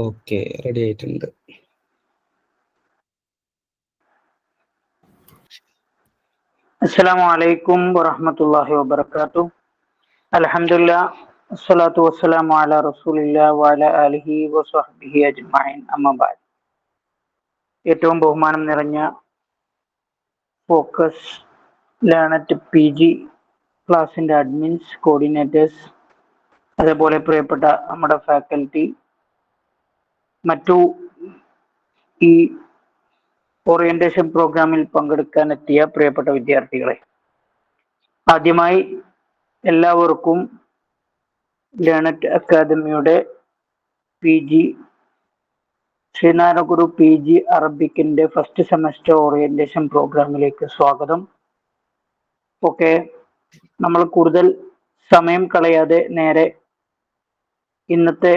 Okay, ready ആയിട്ടുണ്ട്. അസ്സലാമു അലൈക്കും വറഹ്മത്തുള്ളാഹി വബറകാതുഹു. അൽഹംദുലില്ലാഹ് വസ്സലാത്തു വസ്സലാമു അലാ റസൂലില്ലാഹി വഅലാ ആലിഹി വസ്വഹ്ബിഹി അജ്മഈൻ. അമ്മാ ബഅദ്. ഏറ്റവും ബഹുമാനം നിറഞ്ഞ ഫോക്കസ് ലേണറ്റ് PG ക്ലാസിന്റെ അഡ്മിൻസ്, കോർഡിനേറ്റേഴ്സ്, അതേപോലെ പ്രിയപ്പെട്ട നമ്മുടെ ഫാക്കൽറ്റി, മറ്റു ഈ ഓറിയന്റേഷൻ പ്രോഗ്രാമിൽ പങ്കെടുക്കാൻ എത്തിയ പ്രിയപ്പെട്ട വിദ്യാർത്ഥികളെ, ആദ്യമായി എല്ലാവർക്കും ലേണറ്റ് അക്കാദമിയുടെ PG ശ്രീനാരായണ ഗുരു PG അറബിക്കിന്റെ ഫസ്റ്റ് സെമസ്റ്റർ ഓറിയന്റേഷൻ പ്രോഗ്രാമിലേക്ക് സ്വാഗതം. ഓക്കെ, നമ്മൾ കൂടുതൽ സമയം കളയാതെ നേരെ ഇന്നത്തെ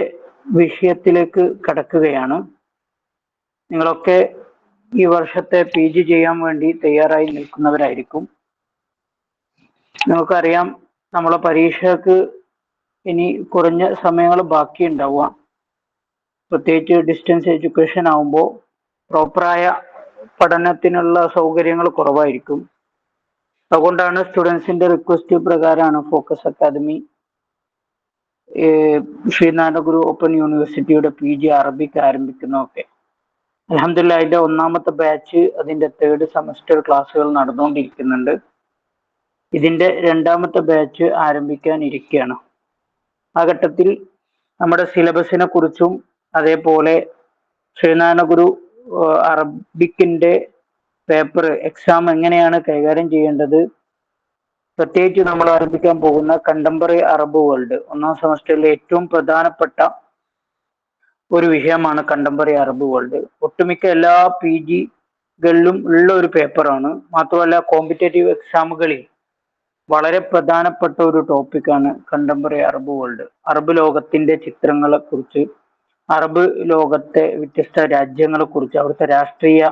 വിഷയത്തിലേക്ക് കടക്കുകയാണ്. നിങ്ങളൊക്കെ ഈ വർഷത്തെ PG ചെയ്യാൻ വേണ്ടി തയ്യാറായി നിൽക്കുന്നവരായിരിക്കും. നമുക്കറിയാം, നമ്മളെ പരീക്ഷയ്ക്ക് ഇനി കുറഞ്ഞ സമയങ്ങൾ ബാക്കി ഉണ്ടാവുക. പ്രത്യേകിച്ച് ഡിസ്റ്റൻസ് എഡ്യൂക്കേഷൻ ആവുമ്പോൾ പ്രോപ്പറായ പഠനത്തിനുള്ള സൗകര്യങ്ങൾ കുറവായിരിക്കും. അതുകൊണ്ടാണ് സ്റ്റുഡൻസിന്റെ റിക്വസ്റ്റ് പ്രകാരമാണ് ഫോക്കസ് അക്കാദമി ശ്രീനാരായണ ഗുരു ഓപ്പൺ യൂണിവേഴ്സിറ്റിയുടെ PG അറബിക് ആരംഭിക്കുന്നതൊക്കെ. അൽഹംദുലില്ലാഹ്, അതിന്റെ ഒന്നാമത്തെ ബാച്ച് അതിന്റെ 3rd സെമസ്റ്റർ ക്ലാസ്സുകൾ നടന്നുകൊണ്ടിരിക്കുന്നുണ്ട്. ഇതിന്റെ 2ാമത്തെ ബാച്ച് ആരംഭിക്കാൻ ഇരിക്കുകയാണ്. ആ ഘട്ടത്തിൽ നമ്മുടെ സിലബസിനെ കുറിച്ചും അതേപോലെ ശ്രീനാരായണ ഗുരു അറബിക്കിന്റെ പേപ്പർ എക്സാം എങ്ങനെയാണ് കൈകാര്യം ചെയ്യേണ്ടത്, പ്രത്യേകിച്ച് നമ്മൾ ആരംഭിക്കാൻ പോകുന്ന കണ്ടംപററി അറബ് വേൾഡ് 1ാം സെമസ്റ്ററിലെ ഏറ്റവും പ്രധാനപ്പെട്ട ഒരു വിഷയമാണ് കണ്ടംപററി അറബ് വേൾഡ്. ഒട്ടുമിക്ക എല്ലാ PGകളിലും ഉള്ള ഒരു പേപ്പറാണ്. മാത്രമല്ല, കോമ്പറ്റേറ്റീവ് എക്സാമുകളിൽ വളരെ പ്രധാനപ്പെട്ട ഒരു ടോപ്പിക്കാണ് കണ്ടംപററി അറബ് വേൾഡ്. അറബ് ലോകത്തിന്റെ ചിത്രങ്ങളെ കുറിച്ച്, അറബ് ലോകത്തെ വ്യത്യസ്ത രാജ്യങ്ങളെ കുറിച്ച്, അവിടുത്തെ രാഷ്ട്രീയ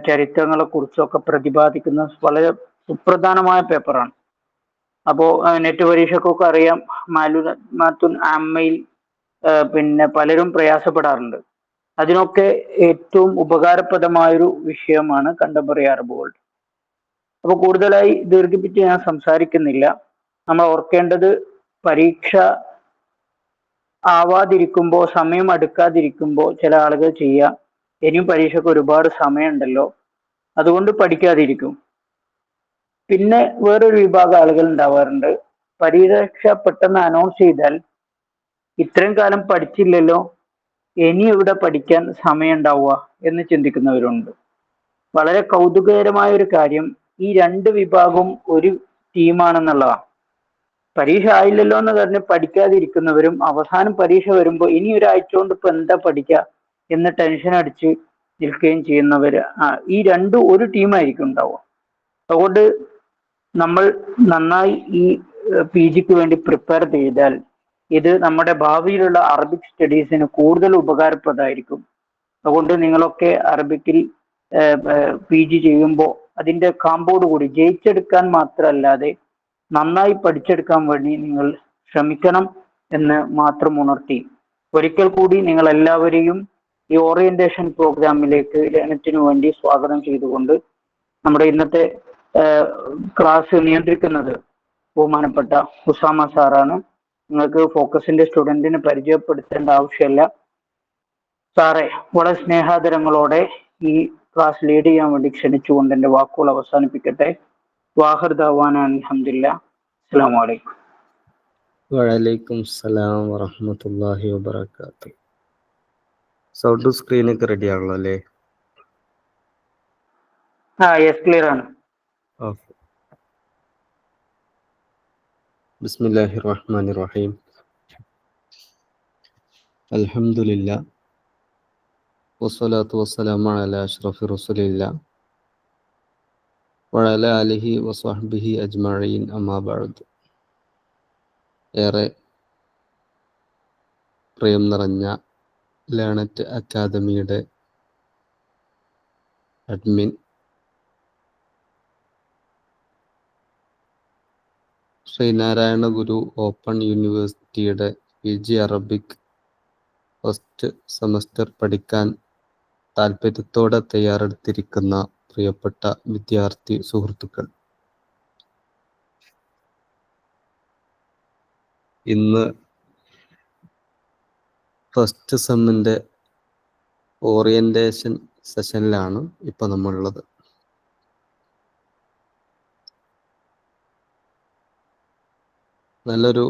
ചരിത്രങ്ങളെ കുറിച്ചൊക്കെ പ്രതിപാദിക്കുന്ന വളരെ സുപ്രധാനമായ പേപ്പറാണ്. അപ്പോ നെറ്റ് പരീക്ഷക്കൊക്കെ അറിയാം, മാലുമാത്തുൻ ആമ്മയിൽ പിന്നെ പലരും പ്രയാസപ്പെടാറുണ്ട്. അതിനൊക്കെ ഏറ്റവും ഉപകാരപ്രദമായൊരു വിഷയമാണ് കണ്ടംപററി അറബ് വേൾഡ്. അപ്പൊ കൂടുതലായി ദീർഘിപ്പിച്ച് ഞാൻ സംസാരിക്കുന്നില്ല. നമ്മൾ ഓർക്കേണ്ടത്, പരീക്ഷ ആവാതിരിക്കുമ്പോൾ, സമയം അടുക്കാതിരിക്കുമ്പോൾ ചില ആളുകൾ ചെയ്യുക, ഇനിയും പരീക്ഷയ്ക്ക് ഒരുപാട് സമയമുണ്ടല്ലോ അതുകൊണ്ട് പഠിക്കാതിരിക്കും. പിന്നെ വേറൊരു വിഭാഗം ആളുകൾ ഉണ്ടാവാറുണ്ട്, പരീക്ഷ പെട്ടെന്ന് അനൗൺസ് ചെയ്താൽ ഇത്രയും കാലം പഠിച്ചില്ലല്ലോ, ഇനി എവിടെ പഠിക്കാൻ സമയം ഉണ്ടാവുക എന്ന് ചിന്തിക്കുന്നവരുണ്ട്. വളരെ കൗതുകകരമായ ഒരു കാര്യം, ഈ 2 വിഭാഗവും ഒരു ടീമാണെന്നുള്ളതാണ്. പരീക്ഷ ആയില്ലല്ലോ എന്ന് പറഞ്ഞ് പഠിക്കാതിരിക്കുന്നവരും അവസാനം പരീക്ഷ വരുമ്പോൾ ഇനി ഒരാഴ്ച കൊണ്ട് ഇപ്പൊ എന്താ പഠിക്കുക എന്ന് ടെൻഷൻ അടിച്ച് നിൽക്കുകയും ചെയ്യുന്നവര്, ഈ 2 ഒരു ടീമായിരിക്കും ഉണ്ടാവുക. അതുകൊണ്ട് നമ്മൾ നന്നായി ഈ PGക്ക് വേണ്ടി പ്രിപ്പയർ ചെയ്താൽ ഇത് നമ്മുടെ ഭാവിയിലുള്ള അറബിക് സ്റ്റഡീസിന് കൂടുതൽ ഉപകാരപ്രദമായിരിക്കും. അതുകൊണ്ട് നിങ്ങളൊക്കെ അറബിക്കിൽ PG ചെയ്യുമ്പോൾ അതിന്റെ കാമ്പോട് കൂടി ജയിച്ചെടുക്കാൻ മാത്രമല്ലാതെ നന്നായി പഠിച്ചെടുക്കാൻ വേണ്ടി നിങ്ങൾ ശ്രമിക്കണം എന്ന് മാത്രം ഉണർത്തി, ഒരിക്കൽ കൂടി നിങ്ങൾ എല്ലാവരെയും ഈ ഓറിയന്റേഷൻ പ്രോഗ്രാമിലേക്ക് ലേണറ്റിനു വേണ്ടി സ്വാഗതം ചെയ്തുകൊണ്ട്, നമ്മുടെ ഇന്നത്തെ ക്ലാസ് നിയന്ത്രിക്കുന്നത് ബഹുമാനപ്പെട്ട ഉസാമ സാറാണ്. നിങ്ങൾക്ക് ഫോക്കസിന്റെ സ്റ്റുഡന്റിനെ പരിചയപ്പെടുത്തേണ്ട ആവശ്യമില്ല. സാറെ, വളരെ സ്നേഹാദരങ്ങളോടെ ഈ ക്ലാസ് ലീഡ് ചെയ്യാൻ വേണ്ടി ക്ഷണിച്ചുകൊണ്ട് എൻ്റെ വാക്കുകൾ അവസാനിപ്പിക്കട്ടെ. വാഹിർ ദഅ്വാന അൽഹംദുലില്ലാഹ്. അസ്സലാമു അലൈക്കും. വഅലൈക്കും സലാം വറഹ്മത്തുള്ളാഹി വബറകാതുഹു. സൗണ്ട് സ്ക്രീനൊക്കെ റെഡി ആണല്ലോ അല്ലേ? യെസ്, ക്ലിയർ ആണ്. ഓക്കെ. ബിസ്മില്ലാഹിർ റഹ്മാനിർ റഹീം. അൽഹംദുലില്ലാഹ് വസ്സലാത്തു വസ്സലാമു അലാ അഷ്റഫി റസൂലില്ലാഹ് വഅലാ ആലിഹി വസ്വഹ്ബിഹി അജ്മഈൻ. അമ്മാ ബഅദ്. ഏറെ പ്രിയം നിറഞ്ഞ ലേണറ്റ് അക്കാദമിയുടെ അഡ്മിൻ ശ്രീനാരായണ ഗുരു ഓപ്പൺ യൂണിവേഴ്സിറ്റിയുടെ PG അറബിക് ഫസ്റ്റ് സെമസ്റ്റർ പഠിക്കാൻ താല്പര്യത്തോടെ തയ്യാറെടുത്തിരിക്കുന്ന പ്രിയപ്പെട്ട വിദ്യാർത്ഥി സുഹൃത്തുക്കൾ, ഇന്ന് ഫസ്റ്റ് സെമ്മിൻ്റെ ഓറിയൻറ്റേഷൻ സെഷനിലാണ് ഇപ്പോൾ നമ്മളുള്ളത്. നല്ലൊരു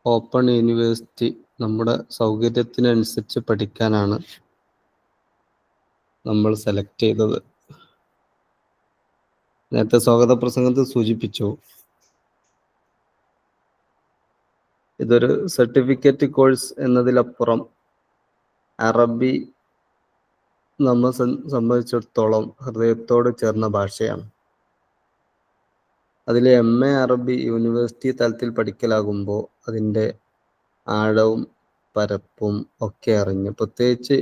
ഓപ്പൺ യൂണിവേഴ്സിറ്റി നമ്മുടെ സൗകര്യത്തിനനുസരിച്ച് പഠിക്കാനാണ് നമ്മൾ സെലക്ട് ചെയ്തത്. നേരത്തെ സ്വാഗത പ്രസംഗത്തിൽ സൂചിപ്പിച്ചു, ഇതൊരു സർട്ടിഫിക്കറ്റ് കോഴ്സ് എന്നതിലപ്പുറം അറബി നമ്മെ സംബന്ധിച്ചിടത്തോളം ഹൃദയത്തോട് ചേർന്ന ഭാഷയാണ്. അതിൽ MA അറബി യൂണിവേഴ്സിറ്റി തലത്തിൽ പഠിക്കലാകുമ്പോൾ അതിൻ്റെ ആഴവും പരപ്പും ഒക്കെ അറിഞ്ഞ്, പ്രത്യേകിച്ച്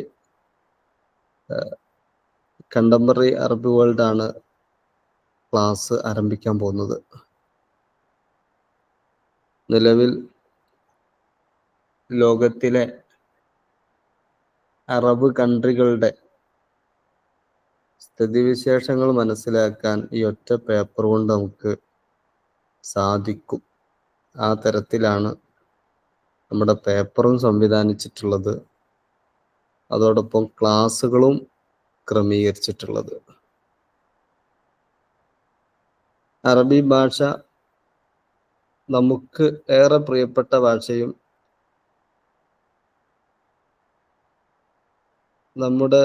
കണ്ടംപററി അറബി വേൾഡാണ് ക്ലാസ് ആരംഭിക്കാൻ പോകുന്നത്. നിലവിൽ ലോകത്തിലെ അറബ് കൺട്രികളുടെ സ്ഥിതിവിശേഷങ്ങൾ മനസ്സിലാക്കാൻ ഈ ഒറ്റ പേപ്പർ കൊണ്ട് നമുക്ക് സാധിക്കും. ആ തരത്തിലാണ് നമ്മുടെ പേപ്പറും സംവിധാനിച്ചിട്ടുള്ളത്, അതോടൊപ്പം ക്ലാസ്സുകളും ക്രമീകരിച്ചിട്ടുള്ളത്. അറബി ഭാഷ നമുക്ക് ഏറെ പ്രിയപ്പെട്ട ഭാഷയും നമ്മുടെ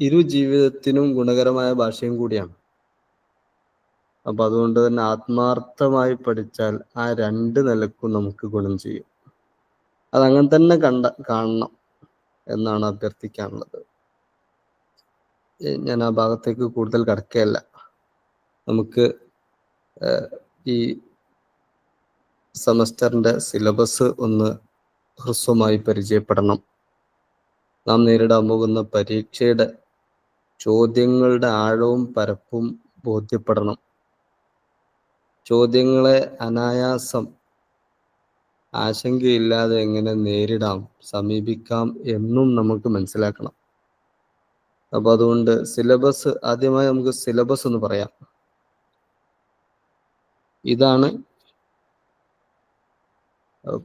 ഇരു ജീവിതത്തിനും ഗുണകരമായ ഭാഷയും കൂടിയാണ്. അപ്പൊ അതുകൊണ്ട് തന്നെ ആത്മാർത്ഥമായി പഠിച്ചാൽ ആ രണ്ട് നിലക്കും നമുക്ക് ഗുണം ചെയ്യും. അതങ്ങനെ തന്നെ കാണണം എന്നാണ് അഭ്യർത്ഥിക്കാനുള്ളത്. ഞാൻ ആ ഭാഗത്തേക്ക് കൂടുതൽ കടക്കുകയല്ല. നമുക്ക് ഈ സെമസ്റ്ററിന്റെ സിലബസ് ഒന്ന് ഹ്രസ്വമായി പരിചയപ്പെടണം. നാം നേരിടാൻ പോകുന്ന പരീക്ഷയുടെ ചോദ്യങ്ങളുടെ ആഴവും പരപ്പും ബോധ്യപ്പെടണം. ചോദ്യങ്ങളെ അനായാസം ആശങ്കയില്ലാതെ എങ്ങനെ നേരിടാം, സമീപിക്കാം എന്നും നമുക്ക് മനസ്സിലാക്കണം. അപ്പൊ അതുകൊണ്ട് സിലബസ്, ആദ്യമായി നമുക്ക് സിലബസ് എന്ന് പറയാം. ഇതാണ്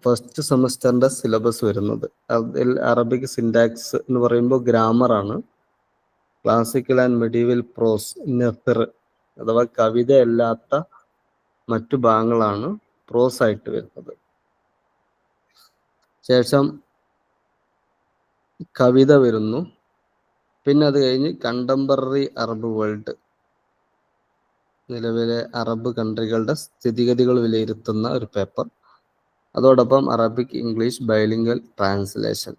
ഫസ്റ്റ് സെമസ്റ്ററിന്റെ സിലബസ് വരുന്നത്. അതിൽ അറബിക് സിൻടാക്സ് എന്ന് പറയുമ്പോൾ ഗ്രാമറാണ്. ക്ലാസിക്കൽ ആൻഡ് മെഡീവൽ പ്രോസ്, നെഫർ അഥവാ കവിതയല്ലാത്ത മറ്റു ഭാഗങ്ങളാണ് പ്രോസ് ആയിട്ട് വരുന്നത്. ശേഷം കവിത വരുന്നു. പിന്നെ അത് കഴിഞ്ഞ് കണ്ടംപററി അറബ് വേൾഡ്, നിലവിലെ അറബ് കൺട്രികളുടെ സ്ഥിതിഗതികൾ വിലയിരുത്തുന്ന ഒരു പേപ്പർ. അതോടൊപ്പം അറബിക് ഇംഗ്ലീഷ് ബൈലിംഗൽ ട്രാൻസ്ലേഷൻ.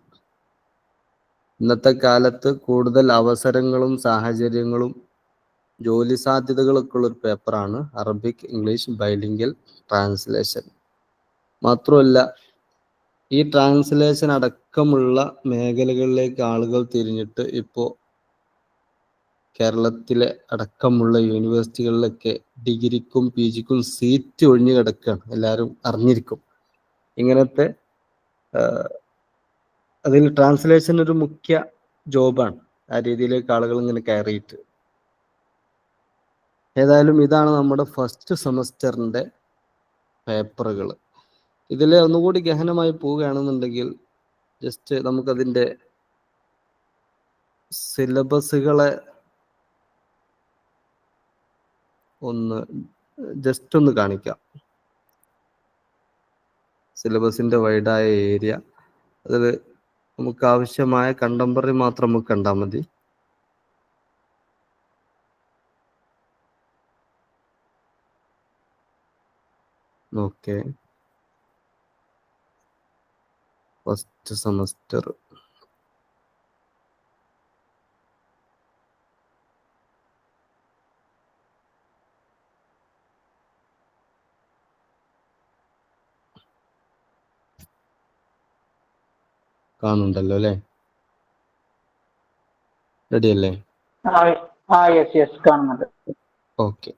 ഇന്നത്തെ കാലത്ത് കൂടുതൽ അവസരങ്ങളും സാഹചര്യങ്ങളും ജോലി സാധ്യതകളൊക്കെ ഉള്ള ഒരു പേപ്പറാണ് അറബിക് ഇംഗ്ലീഷ് ബൈലിംഗൽ ട്രാൻസ്ലേഷൻ. മാത്രമല്ല, ഈ ട്രാൻസ്ലേഷൻ അടക്കമുള്ള മേഖലകളിലേക്ക് ആളുകൾ തിരിഞ്ഞിട്ട് ഇപ്പോൾ കേരളത്തിലെ അടക്കമുള്ള യൂണിവേഴ്സിറ്റികളിലൊക്കെ ഡിഗ്രിക്കും PGക്കും സീറ്റ് ഒഴിഞ്ഞു കിടക്കുകയാണ്. എല്ലാവരും അറിഞ്ഞിരിക്കും. ഇങ്ങനത്തെ അതിൽ ട്രാൻസ്ലേഷൻ ഒരു മുഖ്യ ജോബാണ്. ആ രീതിയിലേക്ക് ആളുകൾ ഇങ്ങനെ കയറിയിട്ട്, ഏതായാലും ഇതാണ് നമ്മുടെ ഫസ്റ്റ് സെമസ്റ്ററിന്റെ പേപ്പറുകൾ. ഇതിൽ ഒന്നുകൂടി ഗഹനമായി പോവുകയാണെന്നുണ്ടെങ്കിൽ ജസ്റ്റ് നമുക്കതിൻ്റെ സിലബസുകളെ ഒന്ന് കാണിക്കാം. സിലബസിന്റെ വൈഡായ ഏരിയ, അതിൽ നമുക്ക് ആവശ്യമായ കണ്ടംപററി മാത്രം നമുക്ക് കണ്ടാൽ മതി. ഓക്കെ, ഫസ്റ്റ് സെമസ്റ്റർ കാണുന്നുണ്ടല്ലോ അല്ലേ? റെഡി അല്ലേ? യെസ് കാണുന്നുണ്ട്. ഓക്കെ,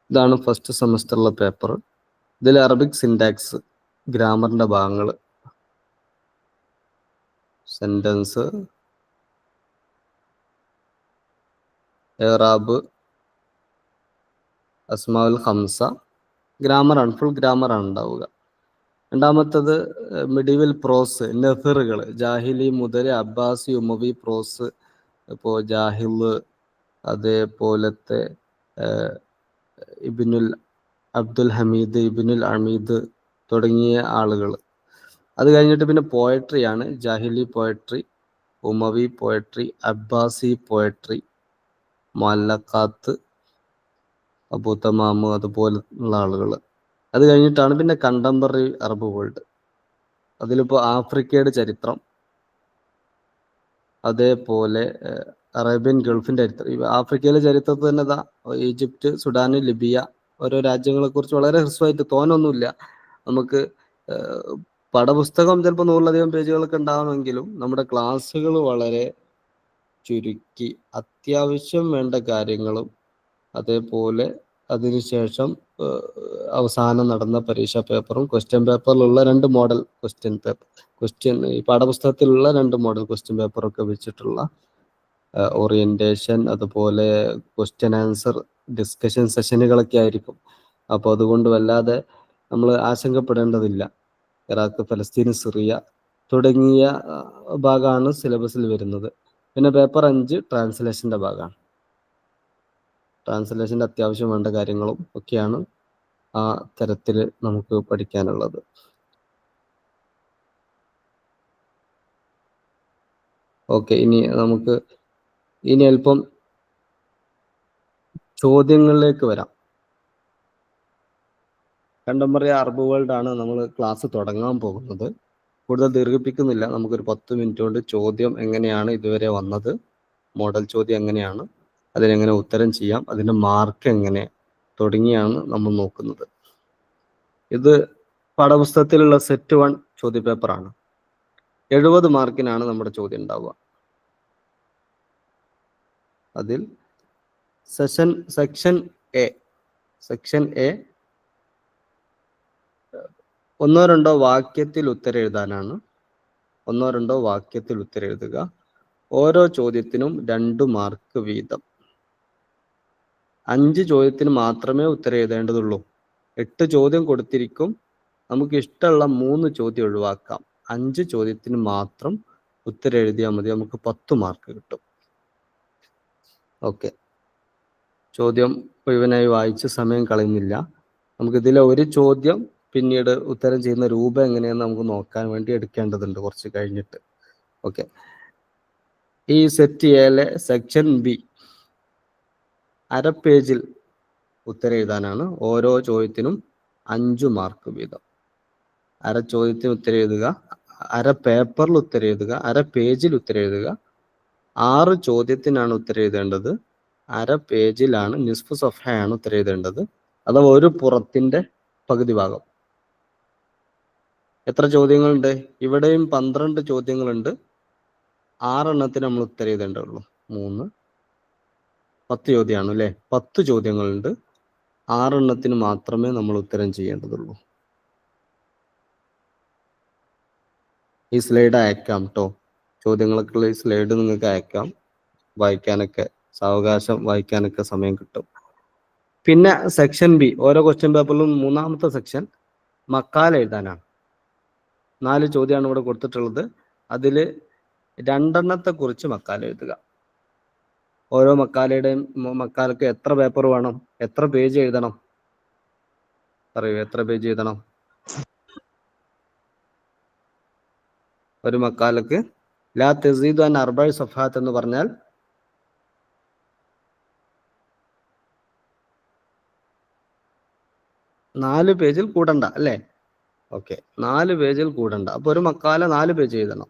ഇതാണ് ഫസ്റ്റ് സെമസ്റ്ററിലെ പേപ്പർ. ഇതിൽ അറബിക് സിൻടാക്സ്, ഗ്രാമറിന്റെ ഭാഗങ്ങൾ, സെന്റൻസ്, ഏറാബ്, അസ്മാഉൽ ഖംസ, ഗ്രാമറാണ്, ഫുൾ ഗ്രാമറാണ് ഉണ്ടാവുക. രണ്ടാമത്തത് മിഡിവൽ പ്രോസ്, നെഫറുകൾ, ജാഹിലി മുതൽ അബ്ബാസി ഉമവി പ്രോസ്, ഇപ്പോൾ ജാഹില്, അതേപോലത്തെ ഇബ്നുൽ അബ്ദുൽ ഹമീദ്, ഇബ്നുൽ അമീദ് തുടങ്ങിയ ആളുകൾ. അത് കഴിഞ്ഞിട്ട് പിന്നെ പോയട്രിയാണ്, ജാഹിലി പോയട്രി, ഉമവി പോയട്രി, അബ്ബാസി പോയട്രി, മുഅല്ലഖാത്ത്, അബൂ തമാമ് അതുപോലുള്ള ആളുകൾ. അത് കഴിഞ്ഞിട്ടാണ് പിന്നെ കണ്ടംപററി അറബ് വേൾഡ്. അതിലിപ്പോൾ ആഫ്രിക്കയുടെ ചരിത്രം, അതേപോലെ അറേബ്യൻ ഗൾഫിന്റെ ചരിത്രം. ആഫ്രിക്കയിലെ ചരിത്രത്തിൽ തന്നെ ഇതാ ഈജിപ്റ്റ്, സുഡാൻ, ലിബിയ, ഓരോ രാജ്യങ്ങളെ കുറിച്ച് വളരെ ഹ്രസ്വമായിട്ട്, തോനൊന്നുമില്ല നമുക്ക്. പാഠപുസ്തകം ചിലപ്പോൾ 100-ലധികം പേജുകളൊക്കെ ഉണ്ടാവണമെങ്കിലും നമ്മുടെ ക്ലാസ്സുകൾ വളരെ ചുരുക്കി അത്യാവശ്യം വേണ്ട കാര്യങ്ങളും, അതേപോലെ അതിനുശേഷം അവസാനം നടന്ന പരീക്ഷാ പേപ്പറും, ക്വസ്റ്റ്യൻ പേപ്പറിലുള്ള 2 മോഡൽ ക്വസ്റ്റ്യൻ ഈ പാഠപുസ്തകത്തിലുള്ള 2 മോഡൽ ക്വസ്റ്റ്യൻ പേപ്പറൊക്കെ വെച്ചിട്ടുള്ള ഓറിയന്റേഷൻ, അതുപോലെ ക്വസ്റ്റ്യൻ ആൻസർ ഡിസ്കഷൻ സെഷനുകളൊക്കെ ആയിരിക്കും. അപ്പോൾ അതുകൊണ്ട് വല്ലാതെ നമ്മൾ ആശങ്കപ്പെടേണ്ടതില്ല. ഇറാഖ്, ഫലസ്തീൻ, സിറിയ തുടങ്ങിയ ഭാഗമാണ് സിലബസിൽ വരുന്നത്. പിന്നെ പേപ്പർ 5 ട്രാൻസ്ലേഷന്റെ ഭാഗമാണ്. ട്രാൻസ്ലേഷന്റെ അത്യാവശ്യം വേണ്ട കാര്യങ്ങളും ഒക്കെയാണ് ആ തരത്തിൽ നമുക്ക് പഠിക്കാനുള്ളത്. ഓക്കെ, ഇനി അല്പം ചോദ്യങ്ങളിലേക്ക് വരാം. കണ്ടംപററി അറബ് വേൾഡ് ആണ് നമ്മൾ ക്ലാസ് തുടങ്ങാൻ പോകുന്നത്. കൂടുതൽ ദീർഘിപ്പിക്കുന്നില്ല, നമുക്കൊരു 10 മിനിറ്റ് കൊണ്ട് ചോദ്യം എങ്ങനെയാണ് ഇതുവരെ വന്നത്, മോഡൽ ചോദ്യം എങ്ങനെയാണ്, അതിനെങ്ങനെ ഉത്തരം ചെയ്യാം, അതിന്റെ മാർക്ക് എങ്ങനെ തുടങ്ങിയാണ് നമ്മൾ നോക്കുന്നത്. ഇത് പാഠപുസ്തകത്തിലുള്ള സെറ്റ് 1 ചോദ്യപേപ്പറാണ്. 70 മാർക്കിനാണ് നമ്മുടെ ചോദ്യം ഉണ്ടാവുക. അതിൽ സെക്ഷൻ എ ഒന്നോ രണ്ടോ വാക്യത്തിൽ ഉത്തരം എഴുതാനാണ്. 1-2 വാക്യത്തിൽ ഉത്തരം എഴുതുക. ഓരോ ചോദ്യത്തിനും 2 മാർക്ക് വീതം. 5 ചോദ്യത്തിന് മാത്രമേ ഉത്തരം എഴുതേണ്ടതുള്ളൂ. 8 ചോദ്യം കൊടുത്തിരിക്കും. നമുക്ക് ഇഷ്ടമുള്ള 3 ചോദ്യം ഒഴിവാക്കാം. 5 ചോദ്യത്തിന് മാത്രം ഉത്തരം എഴുതിയാൽ മതി, നമുക്ക് 10 മാർക്ക് കിട്ടും. ഓക്കെ, ചോദ്യം മുഴുവനായി വായിച്ച് സമയം കളയുന്നില്ല. നമുക്ക് ഇതിലെ ഒരു ചോദ്യം പിന്നീട് ഉത്തരം ചെയ്യുന്ന രൂപം എങ്ങനെയെന്ന് നമുക്ക് നോക്കാൻ വേണ്ടി എടുക്കേണ്ടതുണ്ട് കുറച്ച് കഴിഞ്ഞിട്ട്. ഓക്കെ, ഈ സെറ്റ് എയിലെ സെക്ഷൻ ബി അര പേജിൽ ഉത്തരം എഴുതാനാണ്. ഓരോ ചോദ്യത്തിനും 5 മാർക്ക് വീതം. അര ചോദ്യത്തിന് ഉത്തരം എഴുതുക, അര പേപ്പറിൽ ഉത്തരം എഴുതുക, അര പേജിൽ ഉത്തരം എഴുതുക. 6 ചോദ്യത്തിനാണ് ഉത്തരം എഴുതേണ്ടത്. അര പേജിലാണ്, നിസ്ഫ് സഫഹയാണ് ഉത്തരം എഴുതേണ്ടത്, അഥവാ ഒരു പുറത്തിന്റെ പകുതി ഭാഗം. എത്ര ചോദ്യങ്ങളുണ്ട്? ഇവിടെയും 12 ചോദ്യങ്ങളുണ്ട്. 6 എണ്ണത്തിന് നമ്മൾ ഉത്തരം എഴുതേണ്ടതുള്ളൂ. 3 10 ചോദ്യമാണ് അല്ലെ? 10 ചോദ്യങ്ങളുണ്ട്. 6 എണ്ണത്തിന് മാത്രമേ നമ്മൾ ഉത്തരം ചെയ്യേണ്ടതുള്ളൂ. ഈ സ്ലൈഡ് അയക്കാം കേട്ടോ. ചോദ്യങ്ങളൊക്കെയുള്ള ഈ സ്ലൈഡ് നിങ്ങൾക്ക് അയക്കാം, വായിക്കാനൊക്കെ സാവകാശം വായിക്കാനൊക്കെ സമയം കിട്ടും. പിന്നെ സെക്ഷൻ ബി, ഓരോ ക്വസ്റ്റ്യൻ പേപ്പറിലും 3-ാമത്തെ സെക്ഷൻ മക്കാല എഴുതാനാണ്. 4 ചോദ്യമാണ് ഇവിടെ കൊടുത്തിട്ടുള്ളത്. അതിൽ 2 എണ്ണത്തെ കുറിച്ച് മക്കാല എഴുതുക. ഓരോ മക്കാലക്ക് എത്ര പേപ്പർ വേണം, എത്ര പേജ് എഴുതണം? പറയൂ, എത്ര പേജ് എഴുതണം ഒരു മക്കാലക്ക്? ലാ തസീദു അൻ 4 സഫഹാത്ത് എന്ന് പറഞ്ഞാൽ 4 പേജിൽ കൂടണ്ട അല്ലേ? ഓക്കെ, 4 പേജിൽ കൂടണ്ട. അപ്പൊ ഒരു മക്കാല 4 പേജ് എഴുതണം.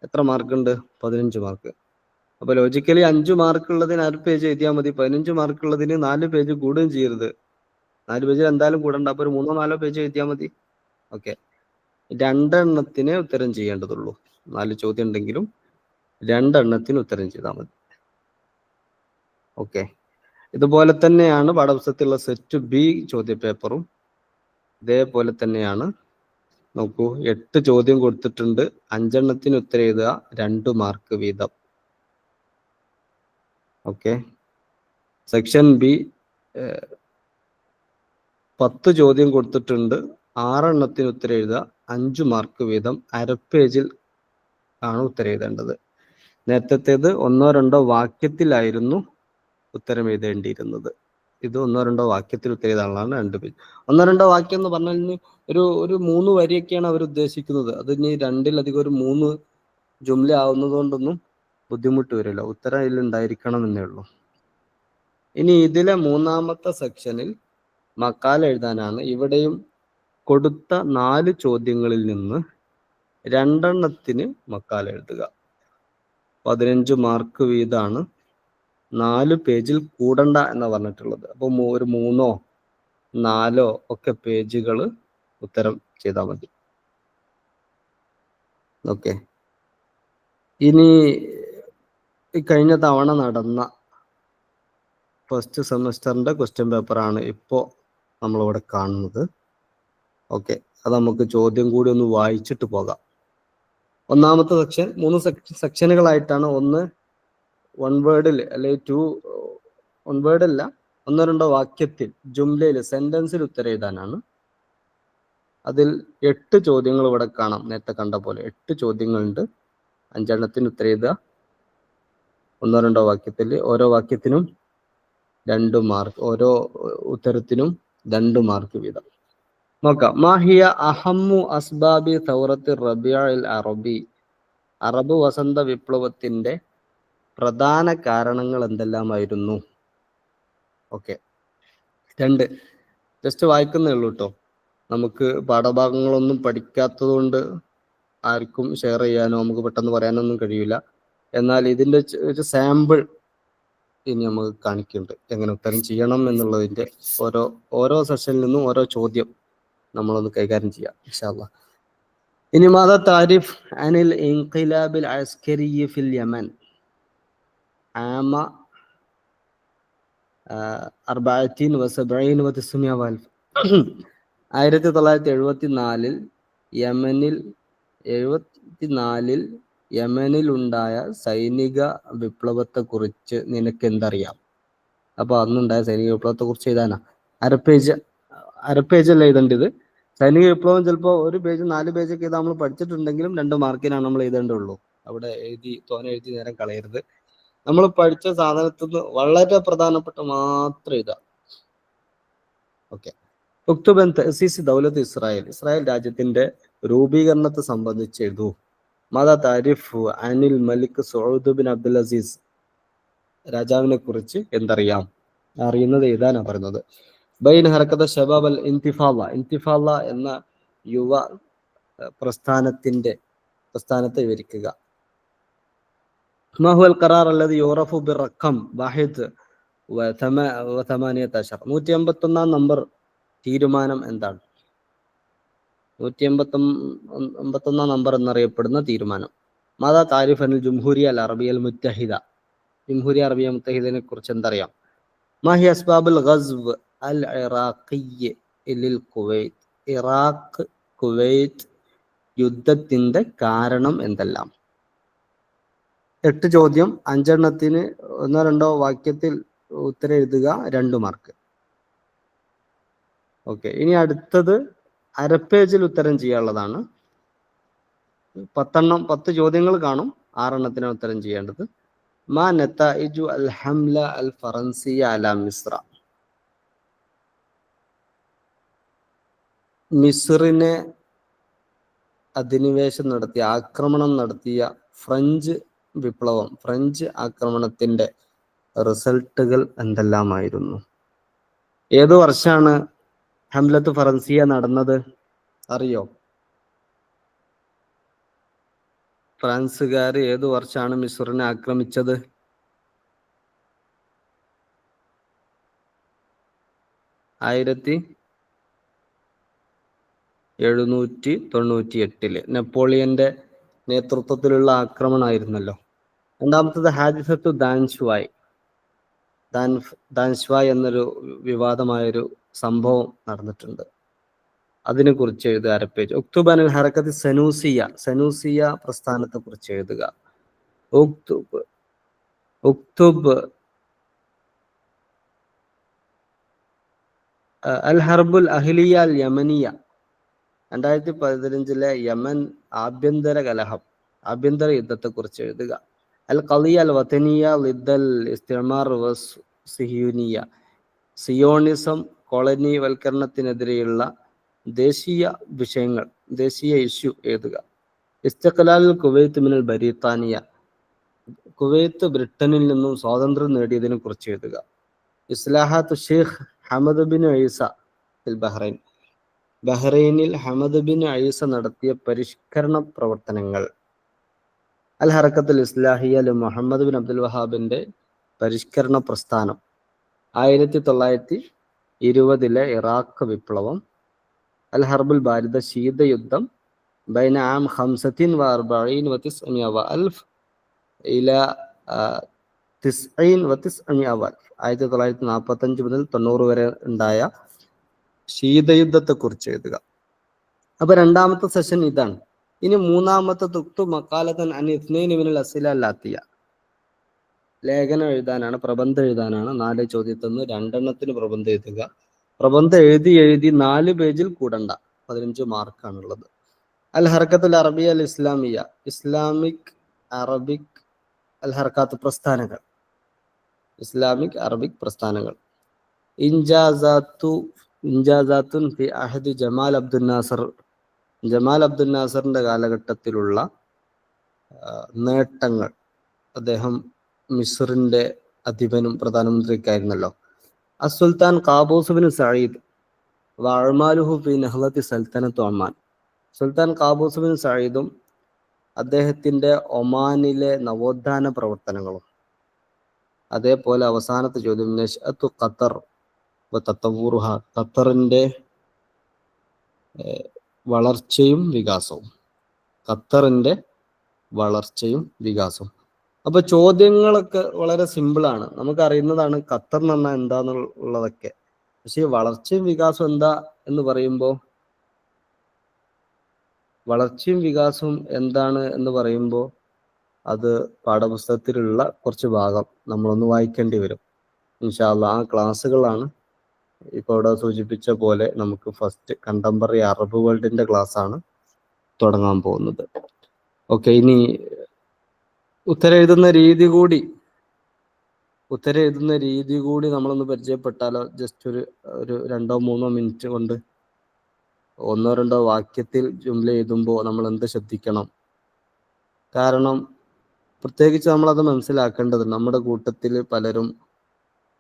എത്ര മാർക്ക് ഉണ്ട്? 15 മാർക്ക്. അപ്പൊ ലോജിക്കലി 5 മാർക്ക് ഉള്ളതിന് അര പേജ് എഴുതിയാൽ മതി. 15 മാർക്ക് ഉള്ളതിന് 4 പേജ് കൂടുകയും ചെയ്യരുത്. 4 പേജിൽ എന്തായാലും കൂടണ്ട. അപ്പൊ ഒരു 3-4 പേജ് എഴുതിയാൽ മതി. ഓക്കെ, 2 എണ്ണത്തിന് ഉത്തരം ചെയ്യേണ്ടതുള്ളൂ. 4 ചോദ്യം ഉണ്ടെങ്കിലും 2 എണ്ണത്തിന് ഉത്തരം ചെയ്താൽ മതി. ഓക്കെ, ഇതുപോലെ തന്നെയാണ് പാഠപുസ്തകത്തിലുള്ള സെറ്റ് ബി ചോദ്യപേപ്പറും. ഇതേപോലെ തന്നെയാണ് നോക്കൂ, 8 ചോദ്യം കൊടുത്തിട്ടുണ്ട്. 5 ഉത്തരം എഴുതുക, 2 മാർക്ക് വീതം. ഓക്കെ. സെക്ഷൻ ബി 10 ചോദ്യം കൊടുത്തിട്ടുണ്ട്. 6 ഉത്തരം എഴുതുക, 5 മാർക്ക് വീതം. അര പേജിൽ ആണ് ഉത്തരം എഴുതേണ്ടത്. നേരത്തേത് 1-2 വാക്യത്തിലായിരുന്നു ഉത്തരം എഴുതേണ്ടിയിരുന്നത്. ഇത് 1-2 വാക്യത്തിൽ ഉത്തരം എഴുതാനുള്ളതാണ് 2 പേജ്. 1-2 വാക്യം എന്ന് പറഞ്ഞാൽ ഒരു 3 വരിയൊക്കെയാണ് അവർ ഉദ്ദേശിക്കുന്നത്. അത് ഇനി 2-ലധികം ഒരു 3 ജുംല ആവുന്നത് കൊണ്ടൊന്നും ബുദ്ധിമുട്ട് വരില്ല. ഉത്തരം അതിൽ ഉണ്ടായിരിക്കണം എന്നേ ഉള്ളൂ. ഇനി ഇതിലെ 3-ാമത്തെ സെക്ഷനിൽ മക്കാല എഴുതാനാണ്. ഇവിടെയും കൊടുത്ത 4 ചോദ്യങ്ങളിൽ നിന്ന് 2 മക്കാല എഴുതുക. 15 മാർക്ക് വീതമാണ്. 4 പേജിൽ കൂടണ്ട എന്ന് പറഞ്ഞിട്ടുള്ളത്. അപ്പോൾ ഒരു 3-4 ഒക്കെ പേജുകൾ ഉത്തരം ചെയ്താൽ മതി. ഓക്കെ. ഇനി കഴിഞ്ഞ തവണ നടന്ന ഫസ്റ്റ് സെമസ്റ്ററിന്റെ ക്വസ്റ്റ്യൻ പേപ്പറാണ് ഇപ്പോൾ നമ്മളിവിടെ കാണുന്നത്. ഓക്കെ, അത് നമുക്ക് ചോദ്യം കൂടി ഒന്ന് വായിച്ചിട്ട് പോകാം. 1-ാമത്തെ സെക്ഷൻ 3 സെക്ഷനുകളായിട്ടാണ്. ഒന്ന് 1 വേർഡിൽ അല്ലെങ്കിൽ 2 1 വേർഡല്ല, 1-2 വാക്യത്തിൽ ജുംലയിൽ സെന്റൻസിൽ ഉത്തരം എഴുതാനാണ്. അതിൽ 8 ചോദ്യങ്ങൾ ഇവിടെ കാണാം. നേരത്തെ കണ്ട പോലെ 8 ചോദ്യങ്ങളുണ്ട്. 5 ഉത്തരം എഴുതുക. 1-2 വാക്യത്തിൽ ഓരോ വാക്യത്തിനും 2 മാർക്ക്, ഓരോ ഉത്തരത്തിനും 2 മാർക്ക് വീതം. നോക്കാം. മാഹിയ അഹമ്മു അസ്ബാബി തൗറത്ത് റബിഅൽ അറബി. അറബ് വസന്ത വിപ്ലവത്തിന്റെ പ്രധാന കാരണങ്ങൾ എന്തെല്ലാമായിരുന്നു? ഓക്കെ. 2 ജസ്റ്റ് വായിക്കുന്നേ ഉള്ളൂ കേട്ടോ. നമുക്ക് പാഠഭാഗങ്ങളൊന്നും പഠിക്കാത്തത് കൊണ്ട് ആർക്കും ഷെയർ ചെയ്യാനോ നമുക്ക് പെട്ടെന്ന് പറയാനൊന്നും കഴിയില്ല. എന്നാൽ ഇതിന്റെ ഒരു സാമ്പിൾ ഇനി നമുക്ക് കാണിക്കുന്നുണ്ട്, എങ്ങനെ ഉത്തരം ചെയ്യണം എന്നുള്ളതിന്റെ. ഓരോ സെഷനിൽ നിന്നും ഓരോ ചോദ്യം നമ്മളൊന്ന് കൈകാര്യം ചെയ്യാം ഇൻഷാ അല്ലാഹ്. ഇനി മാദാ താരിഫ് അനിൽ ഇൻഖിലാബിൽ അസ്കരി ഫിൽ യമൻ ആമ 1974 യമനിൽ ഉണ്ടായ സൈനിക വിപ്ലവത്തെ കുറിച്ച് നിനക്ക് എന്തറിയാം? അപ്പൊ അന്നുണ്ടായ സൈനിക വിപ്ലവത്തെ കുറിച്ച് എഴുതാനാ. അരപ്പേജല്ല എഴുതേണ്ടത്. സൈനിക വിപ്ലവം ചിലപ്പോൾ ഒരു പേജ് 4 പേജൊക്കെ എഴുതാൻ നമ്മൾ പഠിച്ചിട്ടുണ്ടെങ്കിലും 2 മാർക്കിനാണ് നമ്മൾ എഴുതേണ്ടുള്ളൂ. അവിടെ തോനെ എഴുതി നേരം കളയരുത്. നമ്മൾ പഠിച്ച സാധനത്തിൽ നിന്ന് വളരെ പ്രധാനപ്പെട്ട മാത്രം എഴുതാം. ഓക്കെ. ഉക്തുബൻ തഅസീസ് ദൗലത്ത് ഇസ്രായേൽ രാജ്യത്തിന്റെ രൂപീകരണത്തെ സംബന്ധിച്ച് എഴുതൂ. മാദാ താരിഫ് അനിൽ മലിക് സൗദ് ബിൻ അബ്ദുൽ അസീസ്. രാജാവിനെ കുറിച്ച് എന്തറിയാം? അറിയുന്നത് എഴുതാനാ പറയുന്നത്. ബൈൻ ഹർക്കത്ത് ഷബാബ് അൽ ഇന്തിഫാല എന്ന യുവ പ്രസ്ഥാനത്തെ വിവരിക്കുക. മാഹുൽ ഖറാർ അല്ലദി യുറഫു ബിറഖം 1-18. 181 നമ്പർ തീരുമാനം എന്താണ്? 181 നമ്പർ എന്നറിയപ്പെടുന്ന തീരുമാനം. മാദാ താരിഫ് അനിൽ ജംഹൂരിയ അൽ അറബിയ അൽ മുത്തഹിദ. ജംഹൂരിയ അറബിയ മുത്തഹിദിനെ കുറിച്ച് എന്തറിയാം? മാഹി അസ്ബാബുൽ ഗസ്വ് അൽ ഇറാഖി ലിൽ കുവൈത്ത്. ഇറാഖ് കുവൈത്ത് യുദ്ധത്തിന്റെ കാരണം എന്തെല്ലാം? 8 ചോദ്യം. 5 1-2 വാക്യത്തിൽ ഉത്തരം എഴുതുക, 2 മാർക്ക്. ഓക്കെ. ഇനി അടുത്തത് അരപ്പേജിൽ ഉത്തരം ചെയ്യാനുള്ളതാണ്. 10 ചോദ്യങ്ങൾ കാണും. 6 ഉത്തരം ചെയ്യേണ്ടത്. മാ നതായിജു അൽ ഹംല അൽ ഫറൻസിയ അല മിസ്ര. മിസ്റിനെ അധിനിവേശം നടത്തിയ, ആക്രമണം നടത്തിയ ഫ്രഞ്ച് വിപ്ലവം, ഫ്രഞ്ച് ആക്രമണത്തിന്റെ റിസൾട്ടുകൾ എന്തെല്ലാമായിരുന്നു? ഏതു വർഷമാണ് ഹംലത്ത് ഫറൻസിയ നടന്നത്? അറിയോ? ഫ്രാൻസുകാർ ഏതു വർഷമാണ് മിസ്റിനെ ആക്രമിച്ചത്? 1798 നെപ്പോളിയന്റെ നേതൃത്വത്തിലുള്ള ആക്രമണമായിരുന്നല്ലോ. 2-ാമത്തത് ഹാദിസത്തു ദാൻഷ്വായ് എന്നൊരു വിവാദമായൊരു സംഭവം നടന്നിട്ടുണ്ട്. അതിനെ കുറിച്ച് എഴുതുക, അരപ്പേജ്. ഉക്തുബ് അനിൽ ഹറക്കത്ത് സനൂസിയ പ്രസ്ഥാനത്തെ കുറിച്ച് എഴുതുക. ഉക്തുബ് അൽ ഹർബുൽ അഹ്ലിയ അൽ യമനിയ, 2015 യമൻ ആഭ്യന്തര യുദ്ധത്തെ കുറിച്ച് എഴുതുക. അൽ ഖളിയ അൽ വതനിയ ലിദ്ദൽ ഇസ്തിമാർ സിഹിയൂനിയ, സിയോണിസം കോളനിവൽക്കരണത്തിനെതിരെയുള്ള ദേശീയ ഇഷ്യൂ എഴുതുക. ഇസ്തിഖ്ലാൽ കുവൈത്ത് മിനൽ ബരീത്താനിയ, കുവൈത്ത് ബ്രിട്ടനിൽ നിന്നും സ്വാതന്ത്ര്യം നേടിയതിനെ കുറിച്ച് എഴുതുക. ഇസ്ലാഹാത്ത് ഷെയ്ഖ് ഹമദ് ബിൻ ഐസ ഫിൽ ബഹ്റൈൻ, ബഹ്റൈനിൽ ഹമദ് ബിൻ ഐസ നടത്തിയ പരിഷ്കരണ പ്രവർത്തനങ്ങൾ. അൽ ഹറക്കത്തുൽ ഇസ്ലാഹിയ മുഹമ്മദ് ബിൻ അബ്ദുൽ വഹാബിന്റെ പരിഷ്കരണ പ്രസ്ഥാനം. 1920 ഇറാഖ് വിപ്ലവം. അൽ ഹർബുൽ ബാരിദ, ശീതയുദ്ധം. ബൈന ആം 45 و900 ഇല 90 1945 മുതൽ 90 വരെ ഉണ്ടായ ശീതയുദ്ധത്തെ കുറിച്ച് എഴുതുക. അപ്പൊ രണ്ടാമത്തെ സെഷൻ ഇതാണ്. ഇനി മൂന്നാമത്തെ തുക്തു മക്കാലത്തൻ അൻ ഇത്നൈനി മിനൽ അസ്ഇല അല്ലാത്തിയ, ലേഖനം എഴുതാനാണ്, പ്രബന്ധം എഴുതാനാണ്. 4 ചോദ്യത്തിൽ നിന്ന് 2 എണ്ണത്തിന് പ്രബന്ധം എഴുതുക. പ്രബന്ധം എഴുതി 4 പേജിൽ കൂടണ്ട, 15 മാർക്കാണുള്ളത്. അൽ ഹർക്കത്തുൽ അറബിയ അൽ ഇസ്ലാമിയ, അറബിക് അൽ ഹർക്കാത്ത് പ്രസ്ഥാനങ്ങൾ, ഇസ്ലാമിക് അറബിക് പ്രസ്ഥാനങ്ങൾ. ഇൻജാസാത്തുൻ ഫി അഹദ് ജമാൽ അബ്ദുൽ നാസറിന്റെ കാലഘട്ടത്തിലുള്ള നേട്ടങ്ങൾ. അദ്ദേഹം മിസ്റിന്റെ അധിപനും പ്രധാനമന്ത്രിയൊക്കെയായിരുന്നല്ലോ. അസുൽത്താൻ ഖാബൂസ് ബിൻ സഈദ് വഅമാലുഹു ഫി നഹ്ളത്തി സൽത്തനത്ത് ഒമാൻ, സുൽത്താൻ ഖാബൂസ് ബിൻ സഈദും അദ്ദേഹത്തിന്റെ ഒമാനിലെ നവോത്ഥാന പ്രവർത്തനങ്ങളും. അതേപോലെ അവസാനത്തെ ചോദ്യം നശ്അത്തു ഖത്തർ വ തതവ്വുറുഹ, ഖത്തറിന്റെ വളർച്ചയും വികാസവും. അപ്പൊ ചോദ്യങ്ങളൊക്കെ വളരെ സിമ്പിളാണ്, നമുക്ക് അറിയുന്നതാണ് ഖത്തർ എന്ന് പറഞ്ഞാൽ എന്താന്നുള്ളതൊക്കെ. പക്ഷെ വളർച്ചയും വികാസവും എന്താ എന്ന് പറയുമ്പോൾ അത് പാഠപുസ്തകത്തിലുള്ള കുറച്ച് ഭാഗം നമ്മളൊന്ന് വായിക്കേണ്ടി വരും. ഇൻഷാ അല്ലാഹ് ആ ക്ലാസ്സുകളാണ് ഇപ്പോൾ ഇവിടെ സൂചിപ്പിച്ച പോലെ നമുക്ക് ഫസ്റ്റ് കണ്ടംപററി അറബ് വേൾഡിന്റെ ക്ലാസ് ആണ് തുടങ്ങാൻ പോകുന്നത്. ഓക്കെ, ഇനി ഉത്തരെഴുതുന്ന രീതി കൂടി നമ്മളൊന്ന് പരിചയപ്പെട്ടാലോ. ജസ്റ്റ് ഒരു 2-3 മിനിറ്റ് കൊണ്ട് 1-2 വാക്യത്തിൽ ജുംല എഴുതുമ്പോൾ നമ്മൾ എന്ത് ശ്രദ്ധിക്കണം? കാരണം പ്രത്യേകിച്ച് നമ്മളത് മനസ്സിലാക്കേണ്ടത്, നമ്മുടെ കൂട്ടത്തിൽ പലരും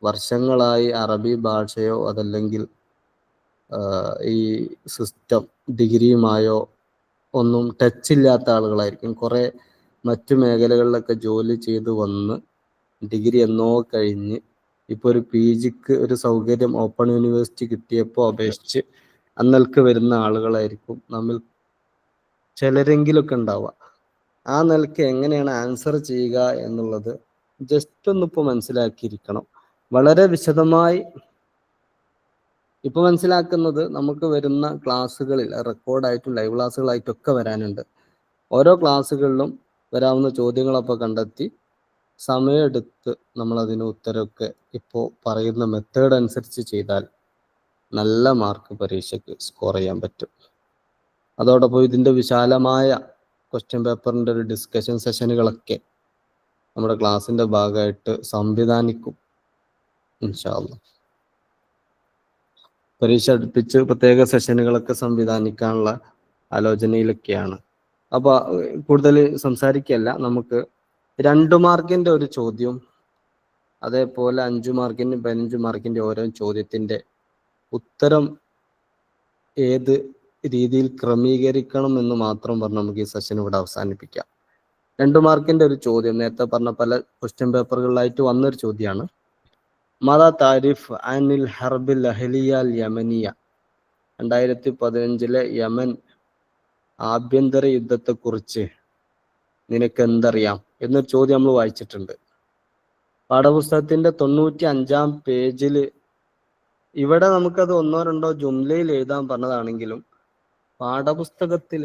വർഷങ്ങളായി അറബി ഭാഷയോ അതല്ലെങ്കിൽ ഈ സിസ്റ്റം ഡിഗ്രിയുമായോ ഒന്നും ടച്ച് ഇല്ലാത്ത ആളുകളായിരിക്കും. കുറെ മറ്റു മേഖലകളിലൊക്കെ ജോലി ചെയ്ത് വന്ന് ഡിഗ്രി എന്നോ കഴിഞ്ഞ് ഇപ്പോൾ ഒരു PGക്ക് ഒരു സൗകര്യം ഓപ്പൺ യൂണിവേഴ്സിറ്റി കിട്ടിയപ്പോൾ അപേക്ഷിച്ച് അന്നൽക്ക് വരുന്ന ആളുകളായിരിക്കും നമ്മിൽ ചിലരെങ്കിലൊക്കെ ഉണ്ടാവുക. ആ നിലക്ക് എങ്ങനെയാണ് ആൻസർ ചെയ്യുക എന്നുള്ളത് ജസ്റ്റ് ഒന്നിപ്പോൾ മനസ്സിലാക്കിയിരിക്കണം. വളരെ വിശദമായി ഇപ്പൊ മനസ്സിലാക്കുന്നത് നമുക്ക് വരുന്ന ക്ലാസ്സുകളിൽ റെക്കോർഡായിട്ടും ലൈവ് ക്ലാസ്സുകളായിട്ടും ഒക്കെ വരാനുണ്ട്. ഓരോ ക്ലാസ്സുകളിലും വരാവുന്ന ചോദ്യങ്ങളൊക്കെ കണ്ടെത്തി സമയമെടുത്ത് നമ്മൾ അതിന് ഉത്തരമൊക്കെ ഇപ്പോൾ പറയുന്ന മെത്തേഡ് അനുസരിച്ച് ചെയ്താൽ നല്ല മാർക്ക് പരീക്ഷയ്ക്ക് സ്കോർ ചെയ്യാൻ പറ്റും. അതോടൊപ്പം ഇതിന്റെ വിശാലമായ ക്വസ്റ്റ്യൻ പേപ്പറിന്റെ ഒരു ഡിസ്കഷൻ സെഷനുകളൊക്കെ നമ്മുടെ ക്ലാസ്സിന്റെ ഭാഗമായിട്ട് സംവിധാനിക്കും ഇൻഷാ അല്ലാഹ്. പരീക്ഷ അടുപ്പിച്ച് പ്രത്യേക സെഷനുകളൊക്കെ സംവിധാനിക്കാനുള്ള ആലോചനയിലൊക്കെയാണ്. അപ്പൊ കൂടുതൽ സംസാരിക്കല്ല, നമുക്ക് 2 മാർക്കിന്റെ ഒരു ചോദ്യം, അതേപോലെ 5 മാർക്കിന്റെ 15 മാർക്കിന്റെ ഓരോ ചോദ്യത്തിന്റെ ഉത്തരം ഏത് രീതിയിൽ ക്രമീകരിക്കണം എന്ന് മാത്രം പറഞ്ഞ് നമുക്ക് ഈ സെഷൻ ഇവിടെ അവസാനിപ്പിക്കാം. 2 മാർക്കിന്റെ ഒരു ചോദ്യം നേരത്തെ പറഞ്ഞ പല ക്വസ്റ്റ്യൻ പേപ്പറുകളിലായിട്ട് വന്നൊരു ചോദ്യമാണ്. മദാ താരിഫ് അനിൽ ഹർബിൽ അഹ്ലിയ അൽ യമനിയ, 2015 യമൻ ആഭ്യന്തര യുദ്ധത്തെക്കുറിച്ച് നിനക്ക് എന്തറിയാം എന്നൊരു ചോദ്യം നമ്മൾ വായിച്ചിട്ടുണ്ട്. പാഠപുസ്തകത്തിന്റെ 95-ാം പേജിൽ ഇവിടെ നമുക്കത് 1-2 ജുംലയിൽ എഴുതാൻ പറഞ്ഞതാണെങ്കിലും പാഠപുസ്തകത്തിൽ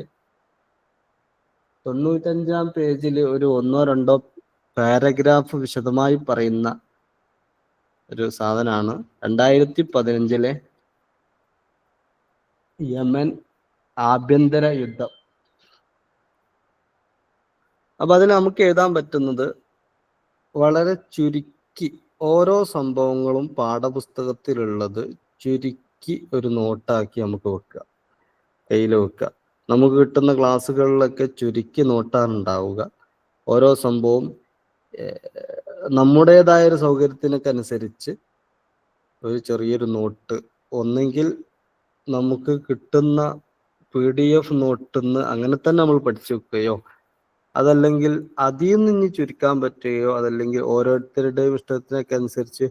95-ാം പേജിൽ ഒരു 1-2 പാരഗ്രാഫ് വിശദമായി പറയുന്ന ഒരു സാധനമാണ് 2015 യമൻ ആഭ്യന്തര യുദ്ധം. അപ്പൊ അതിൽ നമുക്ക് എഴുതാൻ പറ്റുന്നത് വളരെ ചുരുക്കി ഓരോ സംഭവങ്ങളും പാഠപുസ്തകത്തിലുള്ളത് ചുരുക്കി ഒരു നോട്ടാക്കി നമുക്ക് വെക്കുക, കയ്യിൽ വെക്കുക. നമുക്ക് കിട്ടുന്ന ക്ലാസ്സുകളിലൊക്കെ ചുരുക്കി നോട്ടാണ് ഉണ്ടാവുക. ഓരോ സംഭവം നമ്മുടേതായ ഒരു സൗകര്യത്തിനൊക്കെ അനുസരിച്ച് ഒരു ചെറിയൊരു നോട്ട്, ഒന്നെങ്കിൽ നമുക്ക് കിട്ടുന്ന PDF നോട്ടിന്ന് അങ്ങനെ തന്നെ നമ്മൾ പഠിച്ചു വെക്കുകയോ, അതല്ലെങ്കിൽ അതിൽ നിന്ന് ഇനി ചുരുക്കാൻ പറ്റുകയോ, അതല്ലെങ്കിൽ ഓരോരുത്തരുടെയും ഇഷ്ടത്തിനൊക്കെ അനുസരിച്ച്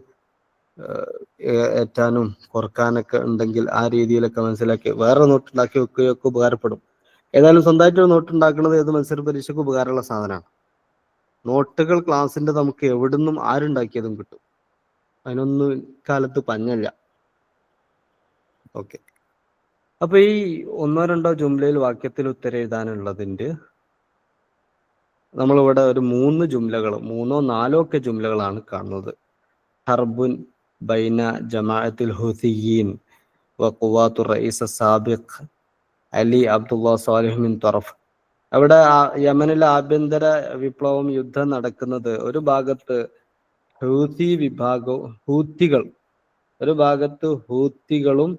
ഏറ്റാനും കുറക്കാനൊക്കെ ഉണ്ടെങ്കിൽ ആ രീതിയിലൊക്കെ മനസ്സിലാക്കി വേറെ നോട്ട് ഉണ്ടാക്കി വെക്കുകയോ ഒക്കെ ഉപകാരപ്പെടും. ഏതായാലും സ്വന്തമായിട്ട് ഒരു നോട്ട് ഉണ്ടാക്കുന്നത് ഏത് മത്സര പരീക്ഷയ്ക്ക് ഉപകാരമുള്ള സാധനമാണ്. നോട്ടുകൾ ക്ലാസ്സിന്റെ നമുക്ക് എവിടുന്നും ആരുണ്ടാക്കിയതും കിട്ടും, അതിനൊന്നും കാലത്ത് പഞ്ഞല്ല. ഓക്കെ, അപ്പൊ ഈ 1-2 ജുംലയിൽ വാക്യത്തിൽ ഉത്തരം എഴുതാനുള്ളതിന്റെ നമ്മളിവിടെ ഒരു 3 ജുംലകൾ, 3-4 ഒക്കെ ജുംലകളാണ് കാണുന്നത്. ഹർബുൻ ബൈന ജമാഅത്തിൽ ഹുസിയീൻ വഖുവാത്തു റഈസ് സാബിഖ് അലി അബ്ദുള്ള സാലിഹ് മിൻ തറഫ്. അവിടെ യമനിലെ ആഭ്യന്തര വിപ്ലവം, യുദ്ധം നടക്കുന്നത് ഒരു ഭാഗത്ത് ഹൂത്തികൾ, ഒരു ഭാഗത്ത് ഹൂത്തികളും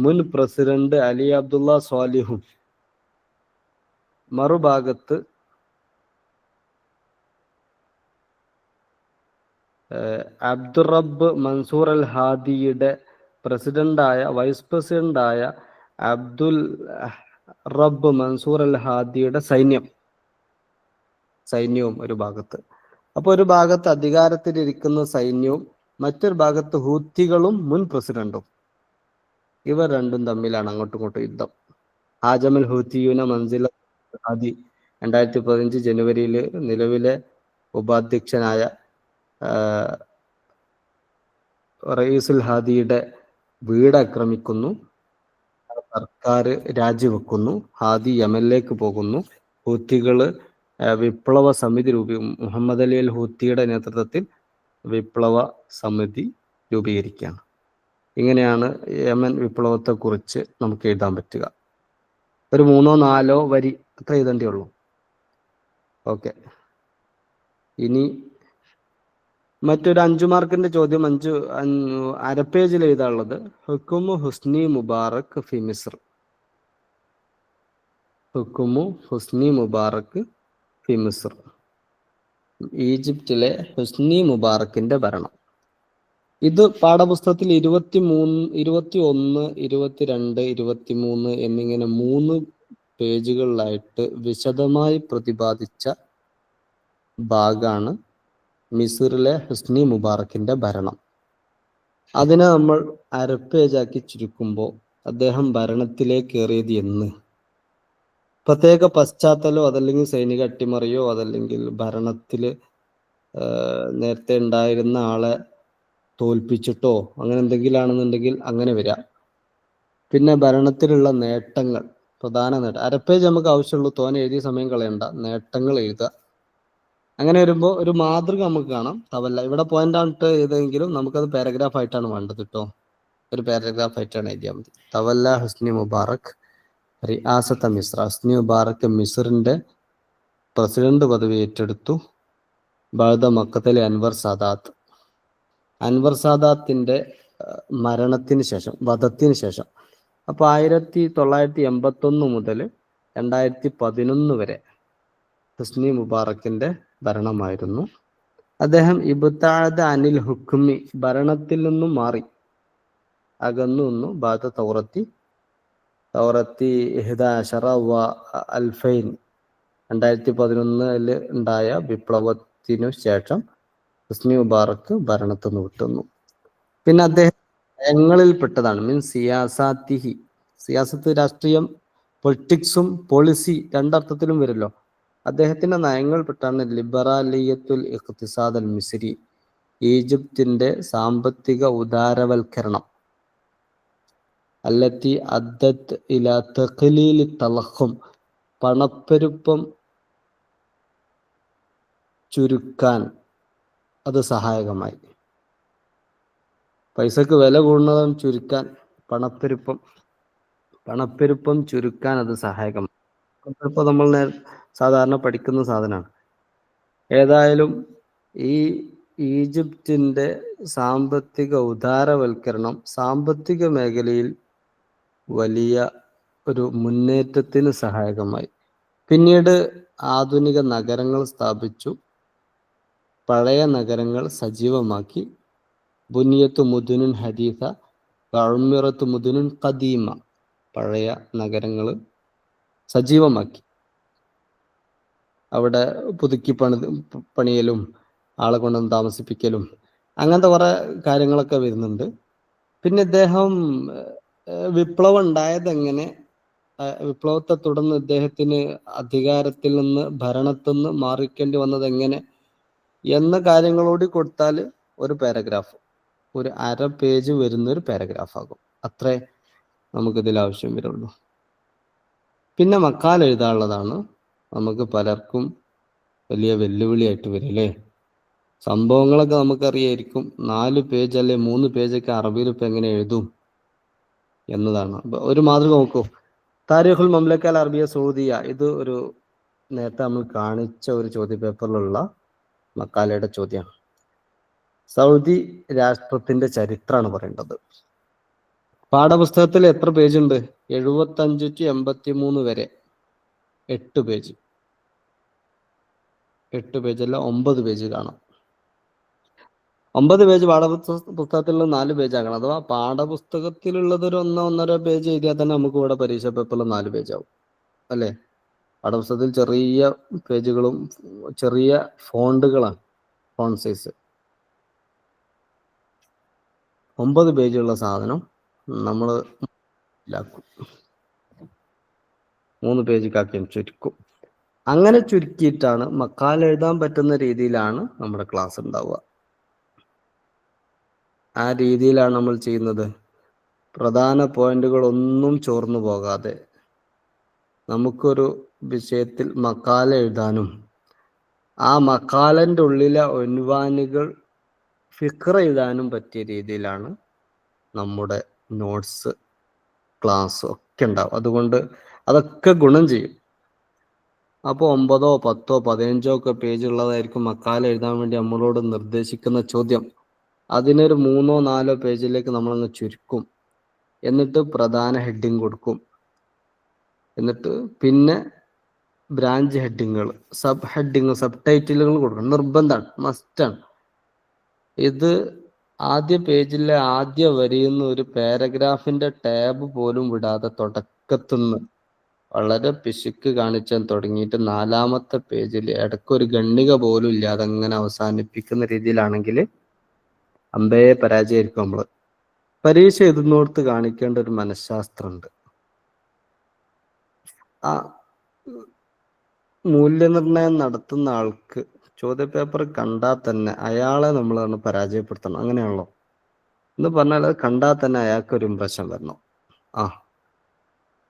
മുൻ പ്രസിഡന്റ് അലി അബ്ദുള്ള സ്വാലിഹും, മറുഭാഗത്ത് അബ്ദുറബ്ബ് മൻസൂർ അൽ ഹാദിയുടെ വൈസ് പ്രസിഡന്റായ അബ്ദുൽ റബ്ബ് മൻസൂർ അൽ ഹാദിയുടെ സൈന്യവും ഒരു ഭാഗത്ത്. അപ്പൊ ഒരു ഭാഗത്ത് അധികാരത്തിലിരിക്കുന്ന സൈന്യവും മറ്റൊരു ഭാഗത്ത് ഹൂത്തികളും മുൻ പ്രസിഡന്റും, ഇവർ രണ്ടും തമ്മിലാണ് അങ്ങോട്ടും ഇങ്ങോട്ടും യുദ്ധം. ഹാജമൽ ഹൂത്തിയൂന മൻസില ഹാദി 2015 ജനുവരിയിൽ നിലവിലെ ഉപാധ്യക്ഷനായ റയീസുൽ ഹാദിയുടെ വീട് ആക്രമിക്കുന്നു. സർക്കാർ രാജിവെക്കുന്നു. ഹാദി യമനിലേക്ക് പോകുന്നു. ഹൂത്തികള് വിപ്ലവ സമിതി മുഹമ്മദ് അലി അൽ ഹൂത്തിയുടെ നേതൃത്വത്തിൽ വിപ്ലവ സമിതി രൂപീകരിക്കുകയാണ്. ഇങ്ങനെയാണ് യമൻ വിപ്ലവത്തെ കുറിച്ച് നമുക്ക് എഴുതാൻ പറ്റുക. ഒരു 3-4 വരി അത്ര എഴുതേണ്ടേ ഉള്ളൂ. ഓക്കെ, ഇനി മറ്റൊരു 5 മാർക്കിന്റെ ചോദ്യം, അര പേജിൽ എഴുതാനുള്ളത് ഹുക്കുമു ഹുസ്നി മുബാറക് ഫി മിസ്ർ. ഹുക്കുമു ഹുസ്നി മുബാറക് ഫി മിസ്ർ, ഈജിപ്തിലെ ഹുസ്നി മുബാറക്കിന്റെ ഭരണം. ഇത് പാഠപുസ്തകത്തിൽ 21, 22, 23 എന്നിങ്ങനെ 3 പേജുകളിലായിട്ട് വിശദമായി പ്രതിപാദിച്ച ഭാഗമാണ് മിസ്റിലെ ഹുസ്നി മുബാറക്കിന്റെ ഭരണം. അതിനെ നമ്മൾ അര പേജാക്കി ചുരുക്കുമ്പോൾ അദ്ദേഹം ഭരണത്തിലേക്ക് കയറിയത് എന്ന്, പ്രത്യേക പശ്ചാത്തലോ അതല്ലെങ്കിൽ സൈനിക അട്ടിമറിയോ അതല്ലെങ്കിൽ ഭരണത്തില് നേരത്തെ ഉണ്ടായിരുന്ന ആളെ തോൽപ്പിച്ചിട്ടോ അങ്ങനെ എന്തെങ്കിലും ആണെന്നുണ്ടെങ്കിൽ അങ്ങനെ വരാം. പിന്നെ ഭരണത്തിലുള്ള നേട്ടങ്ങൾ, പ്രധാന നേട്ടം, അര പേജ് നമുക്ക് ആവശ്യമുള്ളൂ, തോനെ എഴുതിയ സമയം കളയണ്ട, നേട്ടങ്ങൾ എഴുതുക. അങ്ങനെ വരുമ്പോൾ ഒരു മാതൃക നമുക്ക് കാണാം. തവല്ല ഇവിടെ പോയിന്റ് ആയിട്ട് എഴുതെങ്കിലും നമുക്കത് പാരഗ്രാഫ് ആയിട്ടാണ് വേണ്ടത് കേട്ടോ. ഒരു പാരഗ്രാഫ് ആയിട്ടാണ് എഴുതിയാൽ മതി. തവല്ല ഹുസ്നി മുബാറക് റിയാസത്ത മിസ്ര. ഹുസ്നി മുബാറക് മിസ്റിന്റെ പ്രസിഡന്റ് പദവി ഏറ്റെടുത്തു. ബഅദ മഖ്തലി അൻവർ സാദാത്ത്. അൻവർ സാദാത്തിന്റെ മരണത്തിന് ശേഷം, വധത്തിന് ശേഷം. അപ്പൊ 1981 മുതൽ 2011 വരെ ഹുസ്നി മുബാറക്കിന്റെ ഭരണമായിരുന്നു. അദ്ദേഹം ഇബ്താഅദ അനിൽ ഹുക്മി, ഭരണത്തിൽ നിന്നും മാറി, അകന്നു നിന്നു. ബാദ തൗറത്തി 2011 ഉണ്ടായ വിപ്ലവത്തിനു ശേഷം ഹുസ്നി മുബാറക്ക് ഭരണത്തിൽ നിന്ന് വിട്ടുന്നു. പിന്നെ അദ്ദേഹം നയങ്ങളിൽപ്പെട്ടതാണ്, മീൻസ് സിയാസാത്തിഹി, സിയാസത്ത് രാഷ്ട്രീയം, പൊളിറ്റിക്സും പോളിസി രണ്ടർത്ഥത്തിലും വരുമല്ലോ. അദ്ദേഹത്തിന്റെ നയങ്ങൾപ്പെട്ടാണ് ലിബറാലിയത്തുൽ ഇഖ്തിസാദ് അൽ മിസ്രി, ഈജിപ്തിന്റെ സാമ്പത്തിക ഉദാരവൽക്കരണം. അല്ലത്തി അദ്ദത്ത് ഇലാ തഖ്ലീലി തളഖും, പണപ്പെരുപ്പം ചുരുക്കാൻ അത് സഹായകമായി. പൈസക്ക് വില കൂടുന്നതും ചുരുക്കാൻ പണപ്പെരുപ്പം ചുരുക്കാൻ അത് സഹായകമായി. പണപ്പെരുപ്പം നമ്മൾ സാധാരണ പഠിക്കുന്ന സാധനമാണ്. ഏതായാലും ഈ ഈജിപ്തിന്റെ സാമ്പത്തിക ഉദാരവൽക്കരണം സാമ്പത്തിക മേഖലയിൽ വലിയ ഒരു മുന്നേറ്റത്തിന് സഹായകമായി. പിന്നീട് ആധുനിക നഗരങ്ങൾ സ്ഥാപിച്ചു, പഴയ നഗരങ്ങൾ സജീവമാക്കി. ബുനിയത്ത് മുദുനുൻ ഹദീസ വഉമിറത്ത് മുദുനുൻ ഖദീമ, പഴയ നഗരങ്ങൾ സജീവമാക്കി. അവിടെ പുതുക്കി പണിയലും ആളെ കൊണ്ടൊന്ന് താമസിപ്പിക്കലും അങ്ങനത്തെ കുറെ കാര്യങ്ങളൊക്കെ വരുന്നുണ്ട്. പിന്നെ ഇദ്ദേഹം വിപ്ലവം ഉണ്ടായത് എങ്ങനെ, വിപ്ലവത്തെ തുടർന്ന് ഇദ്ദേഹത്തിന് അധികാരത്തിൽ നിന്ന് ഭരണത്തിൽ നിന്ന് മാറിക്കേണ്ടി വന്നത് എങ്ങനെ എന്ന കാര്യങ്ങളോട് കൊടുത്താൽ ഒരു പാരഗ്രാഫ്, ഒരു 1/2 പേജ് വരുന്ന ഒരു പാരഗ്രാഫ് ആകും. അത്രേ നമുക്കിതിൽ ആവശ്യം വരുള്ളൂ. പിന്നെ മക്കാൽ എഴുതാനുള്ളതാണ് നമുക്ക് പലർക്കും വലിയ വെല്ലുവിളിയായിട്ട് വരും അല്ലേ. സംഭവങ്ങളൊക്കെ നമുക്കറിയായിരിക്കും. 4 പേജ് അല്ലെ 3 പേജൊക്കെ അറബിയിൽ ഇപ്പം എങ്ങനെ എഴുതും എന്നതാണ്. ഒരു മാതൃക നോക്കൂ. താരിഖുൽ മംലക്ക അൽ അറബിയ സൗദിയ, ഇത് ഒരു നേരത്തെ നമ്മൾ കാണിച്ച ഒരു ചോദ്യ പേപ്പറിലുള്ള മക്കാലയുടെ ചോദ്യമാണ്. സൗദി രാഷ്ട്രത്തിന്റെ ചരിത്രമാണ് പറയേണ്ടത്. പാഠപുസ്തകത്തിൽ എത്ര പേജ് ഉണ്ട്? 75 to 83 വരെ 8 പേജ്. 8 പേജ് അല്ല, 9 പേജ് കാണാം. 9 പേജ് പാഠപുസ്തകത്തിലുള്ള 4 പേജ് ആകണം. അഥവാ പാഠപുസ്തകത്തിലുള്ളത് ഒരു 1-1.5 പേജ് എഴുതിയാൽ തന്നെ നമുക്ക് ഇവിടെ പരീക്ഷ പേപ്പറിൽ 4 പേജ് ആവും അല്ലേ. പാഠപുസ്തകത്തിൽ ചെറിയ പേജുകളും ചെറിയ ഫോണ്ടുകളാണ്, ഫോണ്ട് സൈസ്. 9 പേജുള്ള സാധനം നമ്മൾ 3 പേജിക്കാക്കി ചുരുക്കും. അങ്ങനെ ചുരുക്കിയിട്ടാണ് മക്കാൽ എഴുതാൻ പറ്റുന്ന രീതിയിലാണ് നമ്മുടെ ക്ലാസ് ഉണ്ടാവുക. ആ രീതിയിലാണ് നമ്മൾ ചെയ്യുന്നത്. പ്രധാന പോയിന്റുകൾ ഒന്നും ചോർന്നു പോകാതെ നമുക്കൊരു വിഷയത്തിൽ മക്കാല എഴുതാനും ആ മക്കാലന്റെ ഉള്ളിലെ ഒൻവാനുകൾ ഫിക്ര എഴുതാനും പറ്റിയ രീതിയിലാണ് നമ്മുടെ നോട്ട്സ് ക്ലാസ് ഒക്കെ ഉണ്ടാവും. അതുകൊണ്ട് അതൊക്കെ ഗുണം ചെയ്യും. അപ്പോൾ 9, 10, 15 ഒക്കെ പേജ് ഉള്ളതായിരിക്കും മക്കാല എഴുതാൻ വേണ്ടി നമ്മളോട് നിർദ്ദേശിക്കുന്ന ചോദ്യം. അതിനൊരു 3-4 പേജിലേക്ക് നമ്മളങ്ങ് ചുരുക്കും. എന്നിട്ട് പ്രധാന ഹെഡിങ് കൊടുക്കും. എന്നിട്ട് പിന്നെ ബ്രാഞ്ച് ഹെഡിങ്ങുകൾ, സബ് ടൈറ്റിലുകൾ കൊടുക്കണം. നിർബന്ധമാണ്, മസ്റ്റാണ്. ഇത് ആദ്യ പേജിലെ ആദ്യ വരിയുന്ന ഒരു പാരഗ്രാഫിന്റെ ടാബ് പോലും വിടാതെ തുടക്കത്തുനിന്ന് വളരെ പിശുക്ക് കാണിച്ചാൽ തുടങ്ങിയിട്ട് 4ാമത്തെ പേജിൽ ഇടയ്ക്കൊരു ഗണ്ണിക പോലും ഇല്ലാതെ അങ്ങനെ അവസാനിപ്പിക്കുന്ന രീതിയിലാണെങ്കിൽ അമ്പേ പരാജയമായിരിക്കും. നമ്മൾ പരീക്ഷ എഴുതുന്നോടത്ത് കാണിക്കേണ്ട ഒരു മനഃശാസ്ത്രമുണ്ട്. ആ മൂല്യനിർണയം നടത്തുന്ന ആൾക്ക് ചോദ്യപേപ്പർ കണ്ടാൽ തന്നെ അയാളെ നമ്മൾ പരാജയപ്പെടുത്തണം. അങ്ങനെയാണല്ലോ എന്ന് പറഞ്ഞാൽ, അത് കണ്ടാൽ തന്നെ അയാൾക്ക് ഒരു ഇംപ്രഷൻ വരണം. ആ,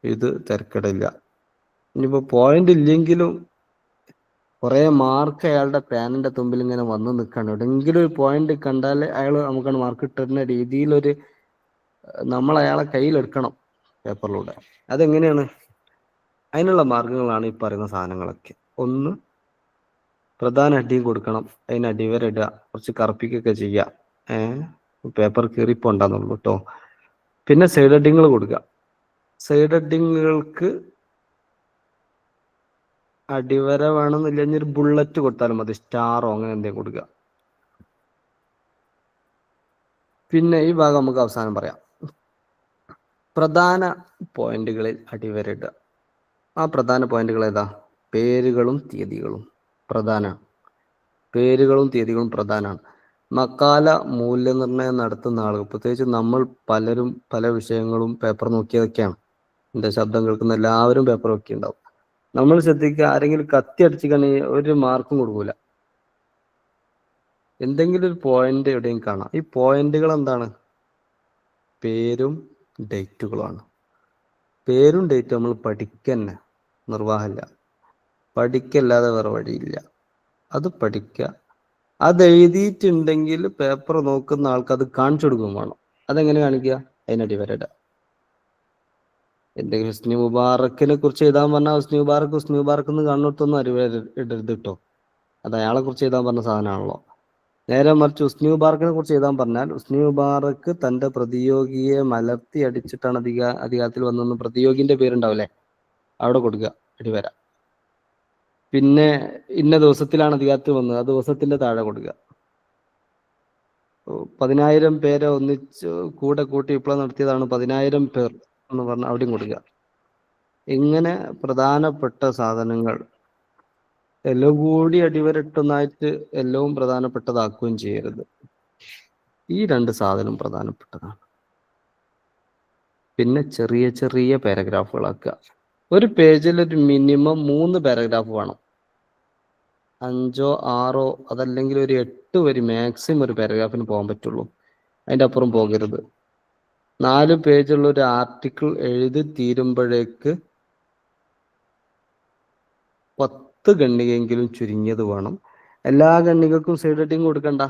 ഇത് തിരക്കിടില്ല. ഇനിയിപ്പോൾ പോയിന്റ് ഇല്ലെങ്കിലും കുറെ മാർക്ക് അയാളുടെ പാനിന്റെ തുമ്പിൽ ഇങ്ങനെ വന്ന് നിൽക്കണം. എവിടെയെങ്കിലും ഒരു പോയിന്റ് കണ്ടാൽ അയാൾ നമുക്കാണ് മാർക്ക് കിട്ടുന്ന രീതിയിലൊരു നമ്മൾ അയാളെ കയ്യിലെടുക്കണം പേപ്പറിലൂടെ. അതെങ്ങനെയാണ്? അതിനുള്ള മാർഗങ്ങളാണ് ഈ പറയുന്ന സാധനങ്ങളൊക്കെ. ഒന്ന്, പ്രധാന ഹെഡിങ് കൊടുക്കണം, അതിന് അടിവര ഇടുക, കുറച്ച് കറുപ്പിക്കൊക്കെ ചെയ്യുക. പേപ്പർ കീറിപ്പോണ്ടാന്നുള്ളൂ കേട്ടോ. പിന്നെ സൈഡ് ഹെഡിങ്ങുകൾ കൊടുക്കുക. സൈഡ് ഹെഡിങ്ങുകൾക്ക് അടിവര വേണമെന്നില്ല, ഇനി ഒരു ബുള്ളറ്റ് കൊടുത്താലും മതി, സ്റ്റാറോ അങ്ങനെ എന്തെങ്കിലും കൊടുക്കുക. പിന്നെ ഈ ഭാഗം നമുക്ക് അവസാനം പറയാം. പ്രധാന പോയിന്റുകളിൽ അടിവര ഇടുക. ആ പ്രധാന പോയിന്റുകൾ ഏതാ? പേരുകളും തീയതികളും പ്രധാനമാണ്. പേരുകളും തീയതികളും പ്രധാനമാണ്. മക്കാല മൂല്യനിർണ്ണയം നടത്തുന്ന ആളുകൾ, പ്രത്യേകിച്ച് നമ്മൾ പലരും പല വിഷയങ്ങളും പേപ്പർ നോക്കിയതൊക്കെയാണ്. എൻ്റെ ശബ്ദം കേൾക്കുന്ന എല്ലാവരും പേപ്പർ നോക്കിയുണ്ടാവും. നമ്മൾ ശ്രദ്ധിക്കുക, ആരെങ്കിലും കത്തി അടിച്ചിക്കണെങ്കിൽ ഒരു മാർക്കും കൊടുക്കൂല. എന്തെങ്കിലും ഒരു പോയിന്റ് എവിടെയും കാണാം. ഈ പോയിന്റുകൾ എന്താണ്? പേരും ഡേറ്റുകളുമാണ്. പേരും ഡേറ്റും നമ്മൾ പഠിക്കന്നെ, നിർവാഹമില്ല. പഠിക്കല്ലാതെ വേറെ വഴിയില്ല. അത് പഠിക്കുക. അത് എഴുതിയിട്ടുണ്ടെങ്കിൽ പേപ്പർ നോക്കുന്ന ആൾക്ക് അത് കാണിച്ചു കൊടുക്കും വേണം. അതെങ്ങനെ കാണിക്കുക? അതിനടി വരട. എന്തെങ്കിലും ഹുസ്നി മുബാറക്കിനെ കുറിച്ച് എഴുതാൻ പറഞ്ഞാൽ ഹുസ്നി മുബാറക്ക് എന്ന് കാണുന്നിടത്തൊന്നും ഇടരുത് കേട്ടോ. അത് അയാളെ കുറിച്ച് എഴുതാൻ പറഞ്ഞ സാധനമാണല്ലോ. നേരെ മറിച്ച് ഹുസ്നി മുബാറക്കിനെ കുറിച്ച് എഴുതാൻ പറഞ്ഞാൽ ഹുസ്നി മുബാറക്ക് തന്റെ പ്രതിയോഗിയെ മലർത്തി അടിച്ചിട്ടാണ് അധികാരത്തിൽ വന്നെന്ന് പ്രതിയോഗിന്റെ പേരുണ്ടാവില്ലേ, അവിടെ കൊടുക്കുക, അടിവര. പിന്നെ ഇന്ന ദിവസത്തിലാണ് അധികാരത്തിൽ വന്നത്, ആ ദിവസത്തിന്റെ താഴെ കൊടുക്കുക. 10,000 പേരെ ഒന്നിച്ച് കൂടെ കൂട്ടി വിപ്ലവം നടത്തിയതാണ് 10,000 പേർ എന്ന് പറഞ്ഞാൽ അവിടെയും കൊടുക്കുക. ഇങ്ങനെ പ്രധാനപ്പെട്ട സാധനങ്ങൾ എല്ലാം കൂടി അടിവരട്ടൊന്നായിട്ട് എല്ലാം പ്രധാനപ്പെട്ടതാക്കുകയും ചെയ്യരുത്. ഈ 2 സാധനം പ്രധാനപ്പെട്ടതാണ്. പിന്നെ ചെറിയ ചെറിയ പാരഗ്രാഫുകളാക്കുക. ഒരു പേജിൽ ഒരു മിനിമം 3 പാരഗ്രാഫ് വേണം. 5 6 അതല്ലെങ്കിൽ ഒരു 8 വരി മാക്സിമം ഒരു പാരഗ്രാഫിന് പോകാൻ പറ്റുള്ളൂ. അതിൻ്റെ അപ്പുറം പോകരുത്. 4 പേജുള്ള ഒരു ആർട്ടിക്കിൾ എഴുതി തീരുമ്പോഴേക്ക് 10 ഖണ്ഡികയെങ്കിലും ചുരുങ്ങിയത് വേണം. എല്ലാ ഖണ്ഡികക്കും സൈഡ് ഹെഡിങ് കൊടുക്കണ്ട.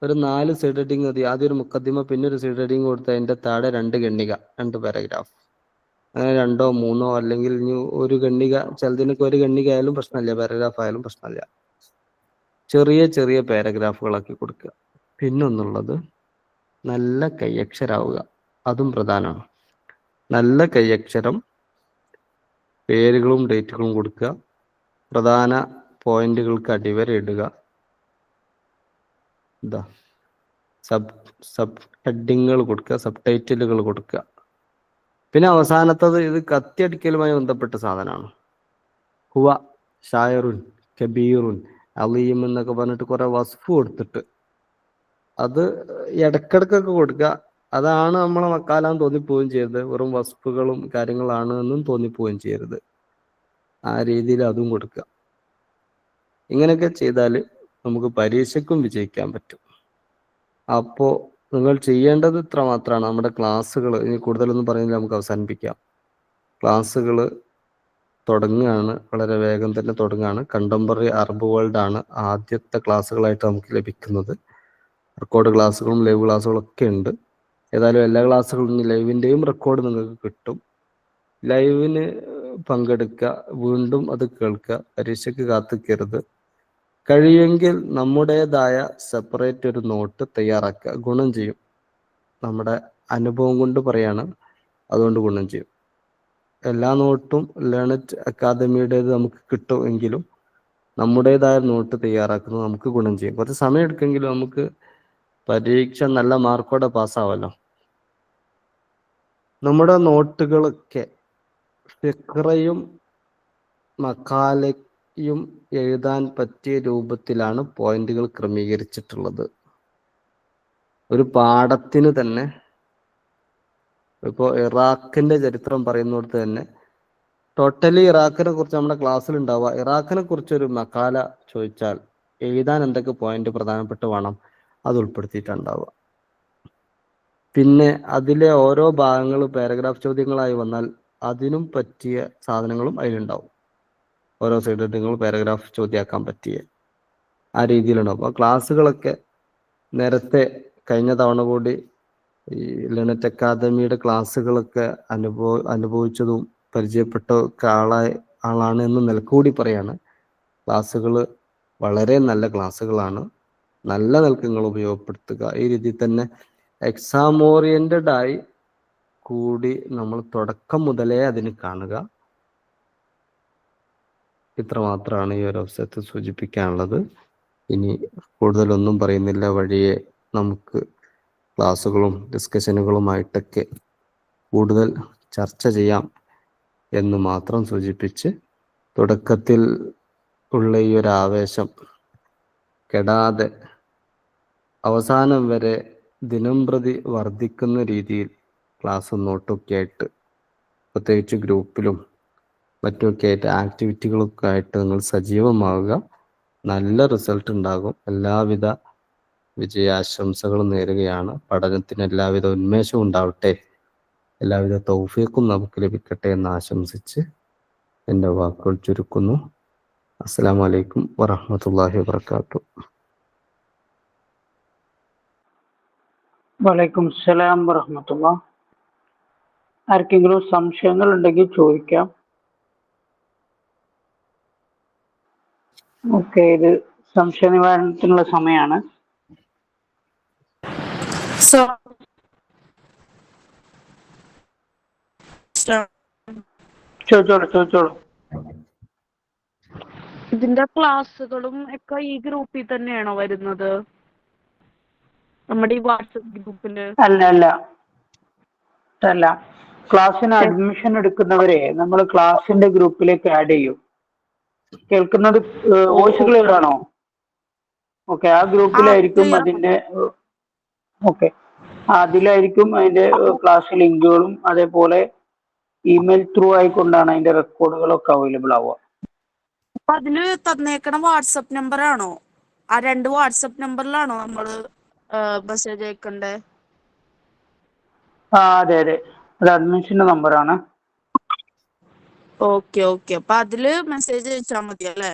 ഒരു 4 സൈഡ് ഹെഡിങ് മതി. ആദ്യം ഒരു മുഖദ്ദിമ, പിന്നെ ഒരു സൈഡ് ഹെഡിങ് കൊടുത്ത് അതിൻ്റെ താഴെ 2 ഖണ്ഡിക, 2 പാരഗ്രാഫ്. അങ്ങനെ 2 3 അല്ലെങ്കിൽ ഇനി ഒരു ഖണ്ഡിക, ചിലതിനൊക്കെ ഒരു ഖണ്ഡിക ആയാലും പ്രശ്നമില്ല, പാരഗ്രാഫ് ആയാലും പ്രശ്നമില്ല. ചെറിയ ചെറിയ പാരഗ്രാഫുകളാക്കി കൊടുക്കുക. പിന്നൊന്നുള്ളത് നല്ല കൈയക്ഷരാവുക. അതും പ്രധാനമാണ്. നല്ല കൈയക്ഷരം, പേരുകളും ഡേറ്റുകളും കൊടുക്കുക. പ്രധാന പോയിന്റുകൾക്ക് അടിവര ഇടുക. സബ് ഹെഡിങ്ങുകൾ കൊടുക്കുക, സബ് ടൈറ്റിലുകൾ കൊടുക്കുക. പിന്നെ അവസാനത്തത്, ഇത് കത്തിയടിക്കലുമായി ബന്ധപ്പെട്ട സാധനമാണ്. ഹുവ ഷായറുൻ കബീറുൻ അലീം എന്നൊക്കെ പറഞ്ഞിട്ട് കുറെ വസ്ഫ് കൊടുത്തിട്ട് അത് ഇടക്കിടക്കൊക്കെ കൊടുക്കുക. അതാണ് നമ്മളെ മക്കാലാന്ന് തോന്നിപ്പോവുകയും ചെയ്യരുത്. വെറും വസ്ഫുകളും കാര്യങ്ങളാണ് എന്നും തോന്നിപ്പോവുകയും ചെയ്യരുത്. ആ രീതിയിൽ അതും കൊടുക്കുക. ഇങ്ങനെയൊക്കെ ചെയ്താൽ നമുക്ക് പരീക്ഷയ്ക്കും വിജയിക്കാൻ പറ്റും. അപ്പോൾ നിങ്ങൾ ചെയ്യേണ്ടത് ഇത്ര മാത്രമാണ്. നമ്മുടെ ക്ലാസ്സുകൾ ഇനി കൂടുതലൊന്നും പറയുന്നില്ല, നമുക്ക് അവസാനിപ്പിക്കാം. ക്ലാസ്സുകൾ തുടങ്ങുകയാണ്, വളരെ വേഗം തന്നെ തുടങ്ങുകയാണ്. കണ്ടംപററി അറബ് വേൾഡ് ആണ് ആദ്യത്തെ ക്ലാസ്സുകളായിട്ട് നമുക്ക് ലഭിക്കുന്നത്. റെക്കോർഡ് ക്ലാസ്സുകളും ലൈവ് ക്ലാസ്സുകളും ഒക്കെ ഉണ്ട്. ഏതായാലും എല്ലാ ക്ലാസ്സുകളും ലൈവിൻ്റെയും റെക്കോർഡ് നിങ്ങൾക്ക് കിട്ടും. ലൈവിന് പങ്കെടുക്കുക, വീണ്ടും അത് കേൾക്കുക, പരീക്ഷയ്ക്ക് കാത്തിക്കരുത്. കഴിയുമെങ്കിൽ നമ്മുടേതായ സെപ്പറേറ്റ് ഒരു നോട്ട് തയ്യാറാക്കുക. ഗുണം ചെയ്യും. നമ്മുടെ അനുഭവം കൊണ്ട് പറയാണ്, അതുകൊണ്ട് ഗുണം ചെയ്യും. എല്ലാ നോട്ടും ലേണറ്റ് അക്കാദമിയുടേത് നമുക്ക് കിട്ടുമെങ്കിലും നമ്മുടേതായ നോട്ട് തയ്യാറാക്കുന്നത് നമുക്ക് ഗുണം ചെയ്യും. കുറച്ച് സമയം എടുക്കെങ്കിലും നമുക്ക് പരീക്ഷ നല്ല മാർക്കോടെ പാസ്സാവല്ലോ. നമ്മുടെ നോട്ടുകളൊക്കെ ഫിഖ്റയും മഖാലയും എഴുതാൻ പറ്റിയ രൂപത്തിലാണ് പോയിന്റുകൾ ക്രമീകരിച്ചിട്ടുള്ളത്. ഒരു പാഠത്തിന് തന്നെ, ഇപ്പോൾ ഇറാഖിന്റെ ചരിത്രം പറയുന്നിടത്ത് തന്നെ ടോട്ടലി ഇറാഖിനെ കുറിച്ച് നമ്മുടെ ക്ലാസ്സിൽ ഉണ്ടാവുക. ഇറാഖിനെ കുറിച്ചൊരു മഖാല ചോദിച്ചാൽ എഴുതാൻ എന്തൊക്കെ പോയിന്റ് പ്രധാനപ്പെട്ട് വേണം, അത് ഉൾപ്പെടുത്തിയിട്ടുണ്ടാവുക. പിന്നെ അതിലെ ഓരോ ഭാഗങ്ങൾ പാരഗ്രാഫ് ചോദ്യങ്ങളായി വന്നാൽ അതിനും പറ്റിയ സാധനങ്ങളും അതിലുണ്ടാവും. ഓരോ സൈഡ് ഹെഡിങ്ങുകൾ പാരഗ്രാഫ് ചോദ്യമാക്കാൻ പറ്റിയ ആ രീതിയിലുണ്ടാവും. അപ്പോൾ ക്ലാസ്സുകളൊക്കെ നേരത്തെ കഴിഞ്ഞ തവണ കൂടി ഈ ലേണറ്റ് അക്കാദമിയുടെ ക്ലാസ്സുകളൊക്കെ അനുഭവിച്ചതും പരിചയപ്പെട്ട ആളാണ് എന്ന് നിലക്കൂടി പറയാണ്. ക്ലാസ്സുകൾ വളരെ നല്ല ക്ലാസ്സുകളാണ്. നല്ല നിൽക്കങ്ങൾ ഉപയോഗപ്പെടുത്തുക. ഈ രീതിയിൽ തന്നെ എക്സാം ഓറിയന്റഡ് ആയി കൂടി നമ്മൾ തുടക്കം മുതലേ അതിന് കാണുക. ഇത്ര മാത്രമാണ് ഈ ഒരു അവസരത്തിൽ സൂചിപ്പിക്കാനുള്ളത്. ഇനി കൂടുതലൊന്നും പറയുന്നില്ല. വഴിയെ നമുക്ക് ക്ലാസ്സുകളും ഡിസ്കഷനുകളുമായിട്ടൊക്കെ കൂടുതൽ ചർച്ച ചെയ്യാം എന്ന് മാത്രം സൂചിപ്പിച്ച്, തുടക്കത്തിൽ ഉള്ള ഈ ഒരു ആവേശം കെടാതെ അവസാനം വരെ ദിനം പ്രതി വർദ്ധിക്കുന്ന രീതിയിൽ ക്ലാസ്സും നോട്ടൊക്കെ ആയിട്ട്, പ്രത്യേകിച്ച് ഗ്രൂപ്പിലും മറ്റുമൊക്കെ ആയിട്ട് ആക്ടിവിറ്റികളൊക്കെ ആയിട്ട് നിങ്ങൾ സജീവമാവുക. നല്ല റിസൾട്ട് ഉണ്ടാകും. എല്ലാവിധ വിജയാശംസകളും നേരുകയാണ്. പഠനത്തിന് എല്ലാവിധ ഉന്മേഷവും ഉണ്ടാവട്ടെ എല്ലാവിധ തൗഫീഖും നമുക്ക് ലഭിക്കട്ടെ എന്ന് ആശംസിച്ച് എൻ്റെ വാക്കുകൾ ചുരുക്കുന്നു. അസ്സലാമു അലൈക്കും വറഹ്മത്തുള്ളാഹി വബറകാതുഹു. വലൈക്കും സലാം വറഹ്മത്തുള്ളാ. ആർക്കെങ്കിലും സംശയങ്ങൾ ഉണ്ടെങ്കിൽ ചോദിക്കാം. ഓക്കെ, ഇത് സംശയ നിവാരണത്തിനുള്ള സമയമാണ്. ചോദിച്ചോളൂ. ഇതിന്റെ ക്ലാസ്സുകളും ഒക്കെ ഈ ഗ്രൂപ്പിൽ തന്നെയാണോ വരുന്നത്, നമ്മുടെ ഈ വാട്സപ്പ് ഗ്രൂപ്പില്? അല്ല, ക്ലാസ്സിന് അഡ്മിഷൻ എടുക്കുന്നവരെ നമ്മൾ ക്ലാസ്സിന്റെ ഗ്രൂപ്പിലേക്ക് ആഡ് ചെയ്യും. കേൾക്കുന്നത് വോയിസ് ക്ലിയർ ആണോ? ഓക്കെ, ആ ഗ്രൂപ്പിലായിരിക്കും അതിന്റെ അതിലായിരിക്കും അതിന്റെ ക്ലാസ് ലിങ്കുകളും അതേപോലെ ഇമെയിൽ ത്രൂ ആയിക്കൊണ്ടാണ് അതിന്റെ റെക്കോർഡുകളൊക്കെ അവൈലബിൾ ആവുക. അപ്പൊ അതില് തന്നേക്കണ വാട്സപ്പ് നമ്പർ ആണോ, ആ 2 വാട്സപ്പ് നമ്പറിലാണോ നമ്മള് മെസ്സേജ് അയക്കണ്ടേ? അതെ, അത് അഡ്മിഷന്റെ നമ്പറാണ്. ഓക്കെ, അപ്പൊ അതില് മെസ്സേജ് അയച്ചാൽ മതി അല്ലേ?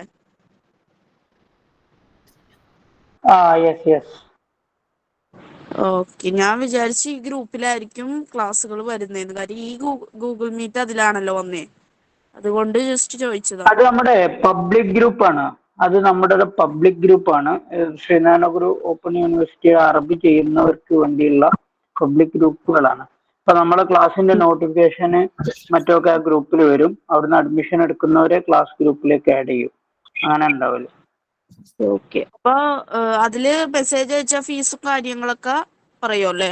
യെസ്. ഓക്കെ, ഞാൻ വിചാരിച്ചു ഈ ഗ്രൂപ്പിലായിരിക്കും ക്ലാസ്സുകൾ വരുന്നേന്ന്. കാര്യം ഈ ഗൂഗിൾ മീറ്റ് അതിലാണല്ലോ വന്നേ, അതുകൊണ്ട് ജസ്റ്റ് ചോദിച്ചതാ. അത് നമ്മുടെ പബ്ലിക് ഗ്രൂപ്പാണ്. ശ്രീനാരായണ ഗുരു ഓപ്പൺ യൂണിവേഴ്സിറ്റി അറബി ചെയ്യുന്നവർക്ക് വേണ്ടിയുള്ള പബ്ലിക് ഗ്രൂപ്പുകളാണ്. അപ്പൊ നമ്മുടെ ക്ലാസ്സിന്റെ നോട്ടിഫിക്കേഷന് മറ്റൊക്കെ ആ ഗ്രൂപ്പിൽ വരും. അവിടുന്ന് അഡ്മിഷൻ എടുക്കുന്നവരെ ക്ലാസ് ഗ്രൂപ്പിലേക്ക് ആഡ് ചെയ്യും. അങ്ങനെ ഉണ്ടാവില്ല. ഓക്കെ, അപ്പൊ അതില് മെസ്സേജ് അയച്ച ഫീസും കാര്യങ്ങളൊക്കെ പറയുമല്ലേ?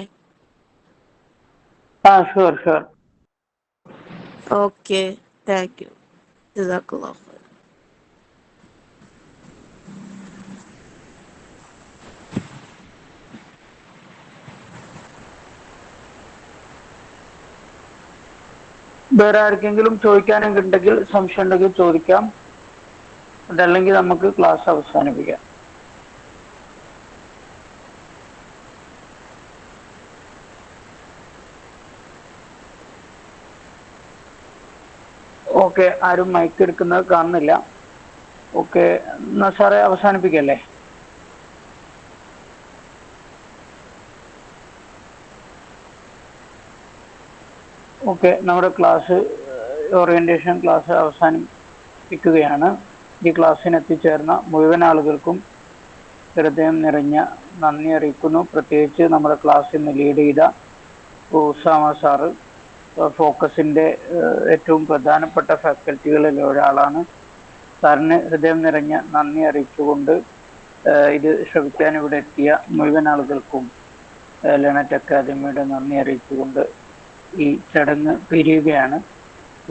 ഷുവർ. Okay, thank you. ജസാക്കല്ലാഹു ഖൈർ. വേറെ ആർക്കെങ്കിലും ചോദിക്കാനുണ്ടെങ്കിൽ സംശയം ഉണ്ടെങ്കിൽ ചോദിക്കാം. അതല്ലെങ്കിൽ നമുക്ക് ക്ലാസ് അവസാനിപ്പിക്കാം. ഓക്കെ, ആരും മൈക്ക് എടുക്കുന്നത് കാണുന്നില്ല. ഓക്കെ, എന്നാ സാറേ അവസാനിപ്പിക്കല്ലേ? ഓക്കെ, നമ്മുടെ ക്ലാസ് ഓറിയന്റേഷൻ ക്ലാസ് അവസാനിപ്പിക്കുകയാണ്. ഈ ക്ലാസ്സിന് എത്തിച്ചേർന്ന മുഴുവൻ ആളുകൾക്കും ഹൃദയം നിറഞ്ഞ നന്ദി അറിയിക്കുന്നു. പ്രത്യേകിച്ച് നമ്മുടെ ക്ലാസ്സിൽ നിന്ന് ലീഡ് ചെയ്ത ഉസാമ സാറ്, ഫോക്കസിന്റെ ഏറ്റവും പ്രധാനപ്പെട്ട ഫാക്കൽറ്റികളിൽ ഒരാളാണ്. സാറിന് ഹൃദയം നിറഞ്ഞ നന്ദി അറിയിച്ചുകൊണ്ട് ഇത് ശ്രമിക്കാൻ ഇവിടെ എത്തിയ മുഴുവൻ ആളുകൾക്കും ലേണറ്റ് അക്കാദമിയുടെ നന്ദി അറിയിച്ചുകൊണ്ട് ഈ ചടങ്ങ് പിരിയുകയാണ്.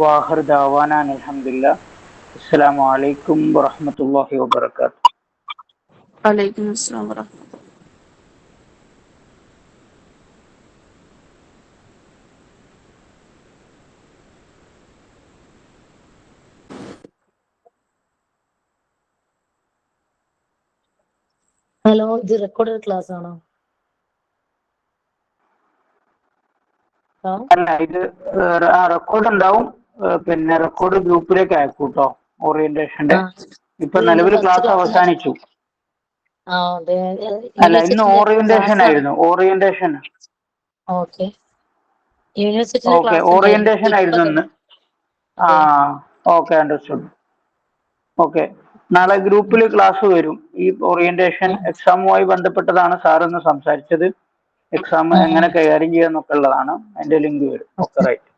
വാഹിർ ദഅ്വാനാ അൽഹംദുലില്ലാഹ്. അസ്സലാമു അലൈക്കും വറഹ്മത്തുള്ളാഹി വബറകാതുഹു. വലൈക്കും അസ്സലാം വറഹ്മത്തുള്ളാഹി. ഹലോ, ഇത് റെക്കോർഡഡ് ക്ലാസ് ആണോ? അല്ല, ഇത് റെക്കോർഡ് ഉണ്ടാവും. പിന്നെ റെക്കോർഡ് ഗ്രൂപ്പിലേക്ക് അയക്കും കേട്ടോ, ഓറിയന്റേഷന്റെ. ഇപ്പൊ നിലവിൽ ക്ലാസ് അവസാനിച്ചു. അല്ല, ഇന്ന് ഓറിയന്റേഷൻ ആയിരുന്നു. ഓറിയന്റേഷൻ ആയിരുന്നു ഇന്ന്. Okay, understood. ഓക്കെ, നാളെ ഗ്രൂപ്പിൽ ക്ലാസ് വരും. ഈ ഓറിയന്റേഷൻ എക്സാമുമായി ബന്ധപ്പെട്ടതാണ് സാറിന്ന് സംസാരിച്ചത്. എക്സാം എങ്ങനെ കൈകാര്യം ചെയ്യാന്നൊക്കെ ഉള്ളതാണ്. അതിന്റെ ലിങ്ക് വരും. Okay, right.